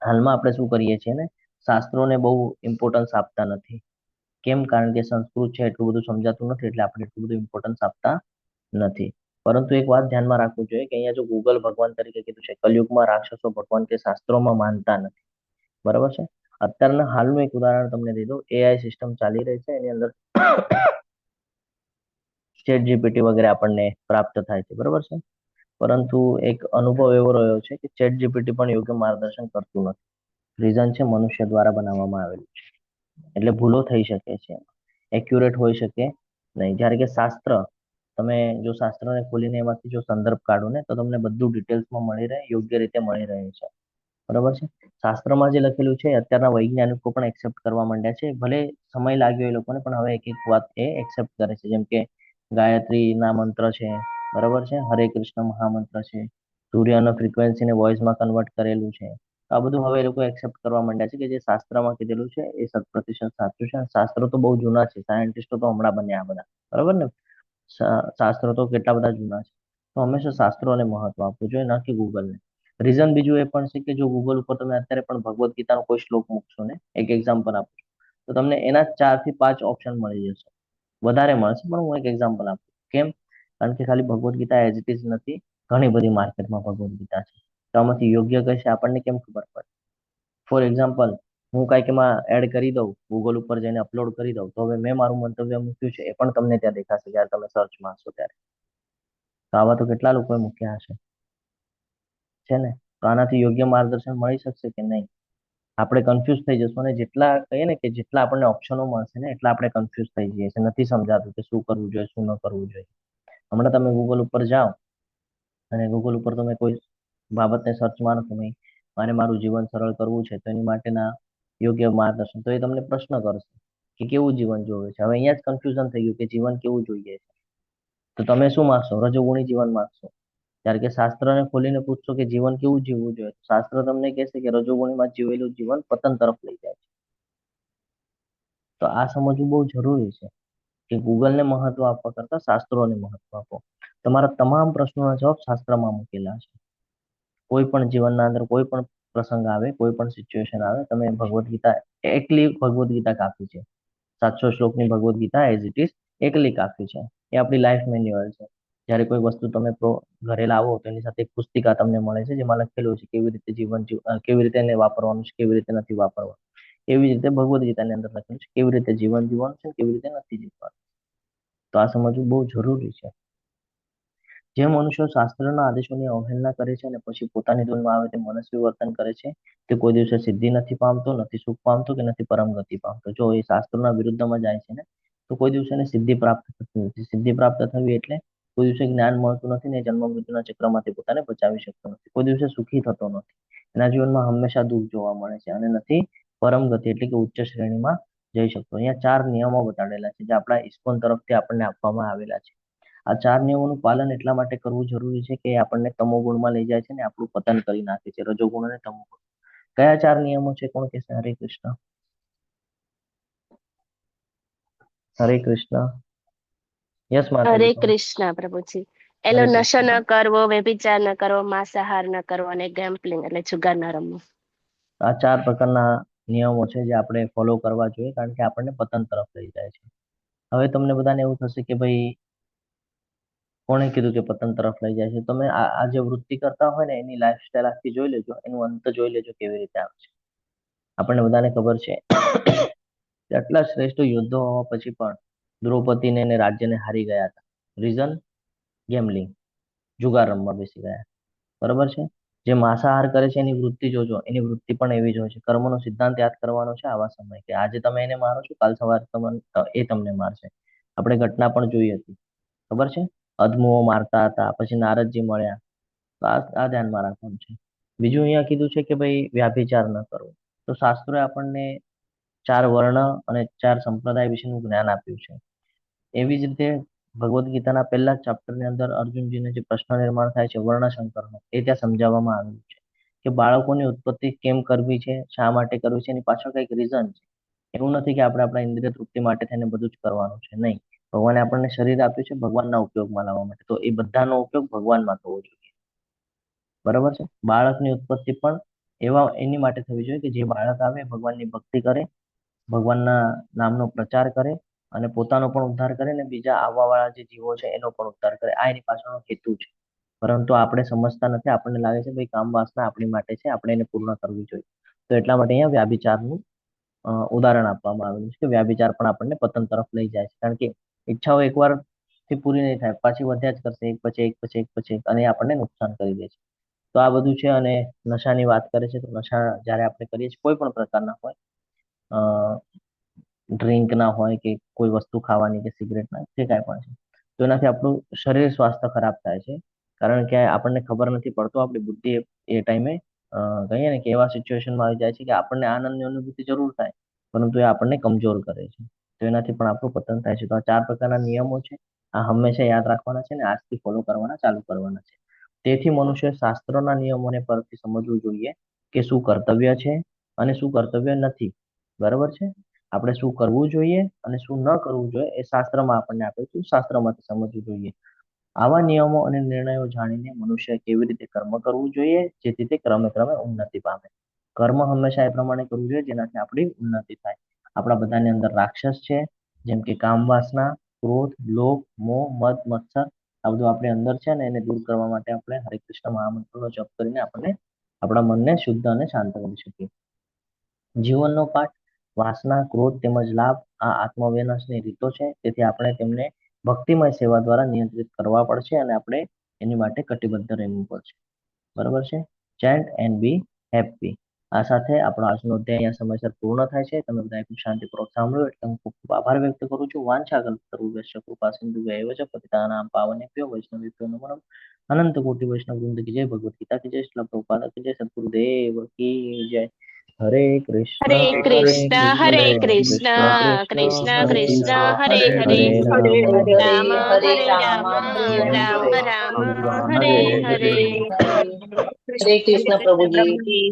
હાલમાં આપણે શું કરીએ છીએ ને, શાસ્ત્રોને બહુ ઇમ્પોર્ટન્સ આપતા નથી. કેમ? કારણ કે સંસ્કૃત છે એટલું બધું સમજાતું નથી, એટલે આપણે એટલું બધું ઇમ્પોર્ટન્સ આપતા નથી. પરંતુ એક વાત ધ્યાનમાં રાખવું જોઈએ કે અહીંયા જો ગૂગલ ભગવાન તરીકે કીધું છે, કલયુગમાં રાક્ષસો ભગવાન કે શાસ્ત્રોમાં માનતા નથી, બરાબર છે. અત્યારના હાલનું એક ઉદાહરણ તમને દઈ દઉં. એઆઈ સિસ્ટમ ચાલી રહી છે, એની અંદર ચેટ જીપીટી વગેરે આપણને પ્રાપ્ત થાય છે, બરાબર છે. પરંતુ એક અનુભવ એવો રહ્યો છે કે ચેટ જીપીટી પણ યોગ્ય માર્ગદર્શન કરતું નથી. રીઝન છે મનુષ્ય દ્વારા બનાવવામાં આવેલું છે, એટલે ભૂલો થઈ શકે છે, એક્યુરેટ હોઈ શકે નહીં. જ્યારે કે શાસ્ત્ર, તમે જો શાસ્ત્રને ખોલીને એમાંથી જો સંદર્ભ કાઢો ને તો તમને બધું ડિટેલ્સમાં મળી રહે, યોગ્ય રીતે મળી રહે છે, બરાબર છે. શાસ્ત્રમાં જે લખેલું છે અત્યારના વૈજ્ઞાનિકો પણ એક્સેપ્ટ કરવા માંડ્યા છે. ભલે સમય લાગ્યો એ લોકોને, પણ હવે એક એક વાત એ એક્સેપ્ટ કરે છે. જેમ કે ગાયત્રી ના મંત્ર છે, બરાબર છે, હરે કૃષ્ણ મહામંત્ર છે, સૂર્યનો ફ્રિકવન્સીને વોઇસમાં કન્વર્ટ કરેલું છે. આ બધું હવે એ લોકો એક્સેપ્ટ કરવા માંડ્યા છે કે જે શાસ્ત્રમાં કીધેલું છે એ 100% સાચું છે. શાસ્ત્રો તો બહુ જૂના છે, સાયન્ટિસ્ટો તો હમણાં બન્યા આ બધા, બરાબર ને. શાસ્ત્રો તો કેટલા બધા જૂના છે. તો હંમેશા શાસ્ત્રોને મહત્વ આપવું જોઈએ, ના કે ગૂગલને. રીઝન બીજું એ પણ છે કે જો ગૂગલ ઉપર તમે અત્યારે પણ ભગવદ્ ગીતાનો કોઈ શ્લોક મૂકશો ને, એક એક્ઝામ્પલ આપું છું, તો તમને એના 4 થી 5 ઓપ્શન મળી જશે, વધારે મળશે, પણ હું એક એક્ઝામ્પલ આપું. કેમ? કારણ કે ખાલી Bhagavad Gita as it is નથી, ઘણી બધી માર્કેટમાં ભગવદ્ ગીતા છે. તો આમાંથી યોગ્ય કઈ છે આપણને કેમ ખબર પડે? ફોર એક્ઝામ્પલ, હું કાંઈક એમાં એડ કરી દઉં, ગૂગલ ઉપર જઈને અપલોડ કરી દઉં, તો હવે મેં મારું મંતવ્ય મૂક્યું છે એ પણ તમને ત્યાં દેખાશે જ્યારે તમે સર્ચ મારશો ત્યારે. તો આવા તો કેટલા લોકોએ મૂક્યા હશે, છે ને? તો આનાથી યોગ્ય માર્ગદર્શન મળી શકશે કે નહીં? આપણે કન્ફ્યુઝ થઈ જશું, અને જેટલા કહીએ ને કે જેટલા આપણને ઓપ્શનો મળશે ને એટલા આપણે કન્ફ્યુઝ થઈ જઈએ છીએ, નથી સમજાતું કે શું કરવું જોઈએ, શું ન કરવું જોઈએ. હમણાં તમે ગૂગલ ઉપર જાઓ અને ગૂગલ ઉપર તમે કોઈ બાબતને સર્ચ મારો કે ભાઈ મારે મારું જીવન સરળ કરવું છે, તો એની માટેના યોગ્ય માર્ગદર્શન, તો એ તમને પ્રશ્ન કરશે કે કેવું જીવન જોવે છે. હવે અહીંયા જ કન્ફ્યુઝન થઈ ગયું કે જીવન કેવું જોઈએ છે. તો તમે શું માગશો? રજોગુણી જીવન માગશો. ત્યારે કે શાસ્ત્રને ખોલીને પૂછશો કે જીવન કેવું જીવવું જોઈએ, શાસ્ત્ર તમને કહેશે કે રજોગુણીમાં જીવેલું જીવન પતન તરફ લઈ જાય છે. તો આ સમજવું બહુ જરૂરી છે કે ગૂગલને મહત્વ આપવા કરતા શાસ્ત્રોને મહત્વ આપો. તમારા તમામ પ્રશ્નોના જવાબ શાસ્ત્રમાં મૂકેલા છે. કોઈ પણ જીવનના અંદર કોઈ પણ પ્રસંગ આવે, કોઈ પણ સિચ્યુએશન આવે, તમે ભગવદ્ ગીતા, એકલી ભગવદ્ ગીતા કાફી છે. 700 શ્લોકની Bhagavad Gita as it is એકલી કાફી છે. એ આપણી લાઈફ મેન્યુઅલ છે. જ્યારે કોઈ વસ્તુ તમે ઘરે લાવો તો એની સાથે એક પુસ્તિકા તમને મળે છે જેમાં લખેલું છે કેવી રીતે જીવન કેવી રીતે એને વાપરવાનું છે, કેવી રીતે નથી વાપરવાનું. એવી જ રીતે ભગવદ્ ગીતાની અંદર લખેલું છે કેવી રીતે જીવન જીવવાનું છે, કેવી રીતે નથી જીવવાનું. તો આ સમજવું બહુ જરૂરી છે. જે મનુષ્યો શાસ્ત્રના આદેશોની અવહેલના કરે છે અને પછી પોતાની ધૂનમાં આવે તે મનસ્વી વર્તન કરે છે, તે કોઈ દિવસે સિદ્ધિ નથી પામતો, નથી સુખ પામતો કે નથી પરમ ગતિ પામતો. જો એ શાસ્ત્રના વિરુદ્ધમાં જાય છે ને, તો કોઈ દિવસે એને સિદ્ધિ પ્રાપ્ત થતી નથી. સિદ્ધિ પ્રાપ્ત થવી એટલે કોઈ દિવસે જ્ઞાન મળતું નથી ને જન્મ મૃત્યુના ચક્રમાંથી પોતાને બચાવી શકતો નથી. કોઈ દિવસે સુખી થતો નથી. એના જીવનમાં હંમેશા દુઃખ જોવા મળે છે અને નથી પરમ ગતિ એટલે કે ઉચ્ચ શ્રેણીમાં જઈ શકતો. અહીંયા 4 નિયમો બતાડેલા છે જે આપણા ઇસ્કોન તરફથી આપણને આપવામાં આવેલા છે. આ 4 નિયમોનું પાલન એટલા માટે કરવું જરૂરી છે કે એ આપણને તમોગુણમાં લઈ જાય છે ને આપણું પતન કરી નાખે છે, રજોગુણ અને તમોગુણ. કયા 4 નિયમો છે? કોણ કહેશે? હરે કૃષ્ણ. હરે કૃષ્ણ. યસ હરે માતાજી. કૃષ્ણ પ્રભુજી. એલો હરે નશો ન કૃષ્ણ. કરવો, વ્યભિચાર ન કરવો, માંસાહાર ન કરવો અને ગેમ્પલિંગ એટલે જુગાર ન રમવું. આ 4 પ્રકારના નિયમો છે જે આપણે ફોલો કરવા જોઈએ, કારણ કે આપણને પતન તરફ લઈ જાય છે. હવે તમને બધાને એવું થશે કે ભાઈ કોણે કીધું કે પતન તરફ લઈ જાય છે? તમે આ જે વૃત્તિ કરતા હોય ને એની લાઈફસ્ટાઈલ આખી જોઈ લેજો, એનું અંત જોઈ લેજો કેવી રીતે આવે છે. આપણને બધાને ખબર છે કે આટલા શ્રેષ્ઠ યુદ્ધો હોવા પછી પણ દ્રૌપદીને એને રાજ્યને હારી ગયા હતા. રીઝન? ગેમલિંગ, જુગાર રમવા બેસી ગયા. બરોબર છે? જે માંસાહાર કરે છે એની વૃત્તિ જોજો, એની વૃત્તિ પણ એવી જ હોય છે. કર્મનો સિદ્ધાંત યાદ કરવાનો છે આવા સમય, કે આજે તમે એને મારો છો, કાલ સવારે એ તમને મારશે. આપણે ઘટના પણ જોઈ હતી, ખબર છે? અધમુઓ મારતા હતા, પછી નારદજી મળ્યા. તો આ ધ્યાનમાં રાખવાનું છે. બીજું અહીંયા કીધું છે કે ભાઈ વ્યાભિચાર ન કરવો. તો શાસ્ત્રોએ આપણને 4 વર્ણ અને 4 સંપ્રદાય વિશેનું જ્ઞાન આપ્યું છે. એવી જ રીતે ભગવદ્ ગીતાના પહેલા ચેપ્ટરની અંદર અર્જુનજીને જે પ્રશ્ન નિર્માણ થાય છે વર્ણશંકરનો, એ ત્યાં સમજાવવામાં આવ્યું છે કે બાળકોની ઉત્પત્તિ કેમ કરવી છે, શા માટે કરવી છે, એની પાછળ કંઈક રીઝન છે. એવું નથી કે આપણે આપણા ઇન્દ્રિય તૃપ્તિ માટે થઈને બધું જ કરવાનું છે. નહીં, ભગવાને આપણને શરીર આપ્યું છે ભગવાનના ઉપયોગમાં લાવવા માટે, તો એ બધાનો ઉપયોગ ભગવાનમાં થવો જોઈએ. બરાબર છે? બાળકની ઉત્પત્તિ પણ એની માટે થવી જોઈએ કે જે બાળક આવે ભગવાનની ભક્તિ કરે, ભગવાનના નામનો પ્રચાર કરે અને પોતાનો પણ ઉદ્ધાર કરે ને બીજા આવવા વાળા જે જીવો છે એનો પણ ઉદ્ધાર કરે. આ એની પાછળનો હેતુ છે. પરંતુ આપણે સમજતા નથી. આપણને લાગે છે ભાઈ કામ વાસના આપણી માટે છે, આપણે એને પૂર્ણ કરવી જોઈએ. તો એટલા માટે અહીંયા વ્યાભિચારનું ઉદાહરણ આપવામાં આવેલું છે કે વ્યાભિચાર પણ આપણને પતન તરફ લઈ જાય છે. કારણ કે ઈચ્છાઓ એકવાર થી પૂરી નહીં થાય, પાછી વધ્યા જ કરશે, એક પછી એક પછી એક પછી એક, અને એ આપણને નુકસાન કરી દે છે. તો આ બધું છે. અને નશાની વાત કરે છે, તો નશા જ્યારે આપણે કરીએ છીએ કોઈ પણ પ્રકારના હોય, ડ્રિંક ના હોય કે કોઈ વસ્તુ ખાવાની કે સિગરેટ ના, જે કાંઈ પણ છે, તો એનાથી આપણું શરીર સ્વાસ્થ્ય ખરાબ થાય છે. કારણ કે આપણને ખબર નથી પડતો, આપણી બુદ્ધિ એ ટાઈમે કહીએ ને કે એવા સિચ્યુએશનમાં આવી જાય છે કે આપણને આનંદની અનુભૂતિ જરૂર થાય, પરંતુ એ આપણને કમજોર કરે છે. તો એનાથી પણ આપણું પતન થાય છે. તો આ 4 પ્રકારના નિયમો છે, આ હંમેશા યાદ રાખવાના છે અને આજથી ફોલો કરવાના ચાલુ કરવાના છે. તેથી મનુષ્ય શાસ્ત્રોના નિયમોને પરથી સમજવું જોઈએ કે શું કર્તવ્ય છે અને શું કર્તવ્ય નથી. બરાબર છે? આપણે શું કરવું જોઈએ અને શું ન કરવું જોઈએ એ શાસ્ત્રમાં આપણને આપે છે, શાસ્ત્રમાંથી સમજવું જોઈએ. આવા નિયમો અને નિર્ણયો જાણીને મનુષ્ય કેવી રીતે કર્મ કરવું જોઈએ જેથી તે ક્રમે ક્રમે ઉન્નતિ પામે. કર્મ હંમેશા એ પ્રમાણે કરવું જોઈએ જેનાથી આપણી ઉન્નતિ થાય. આપણા બધાની અંદર રાક્ષસ છે, જેમ કે કામ વાસના, ક્રોધ, લોભ, મોહ, મદ, મત્સર, આ બધું આપણી અંદર છે ને એને દૂર કરવા માટે આપણે હરે કૃષ્ણ મહામંત્રનો જપ કરીને આપણે આપણા મનને શુદ્ધ અને શાંત કરી શકીએ. જીવનનો પાઠ: વાસના, ક્રોધ તેમજ લાભ આ આત્મવિનાશની રીતો છે. તેથી આપણે તેમને ભક્તિમય સેવા દ્વારા નિયંત્રિત કરવા પડશે અને આપણે એની માટે કટિબદ્ધ રહેવું પડશે. બરાબર છે? ચેન્ટ એન્ડ બી હેપી. આ સાથે આપણો આજનો અધ્યાય અહીંયા સમયસર પૂર્ણ થાય છે. તમે બધા ખૂબ શાંતિપૂર્વક સાંભળ્યું એટલે હું ખૂબ ખૂબ આભાર વ્યક્ત કરું છું. વાંછા કલ્પતરુભ્યશ્ચ કૃપા સિંધુભ્યૈવ ચ પતિતાનાં પાવનેભ્યો વૈષ્ણવેભ્યો નમો નમઃ. અનંત કોટિ વૈષ્ણવ વૃંદ કી જય. ભગવદ ગીતા કી જય. શ્રીલ પ્રભુપાદ કી જય. સદગુરુદેવ કી જય. હરે કૃષ્ણ હરે કૃષ્ણ હરે કૃષ્ણ કૃષ્ણ કૃષ્ણ કૃષ્ણ હરે કૃષ્ણ હરે હરે હરે હરે રામ રામ હરે હરે રામ રામ રામ રામ હરે હરે હરે હરે હરે. હરે કૃષ્ણ પ્રભુજી. પ્રભુજી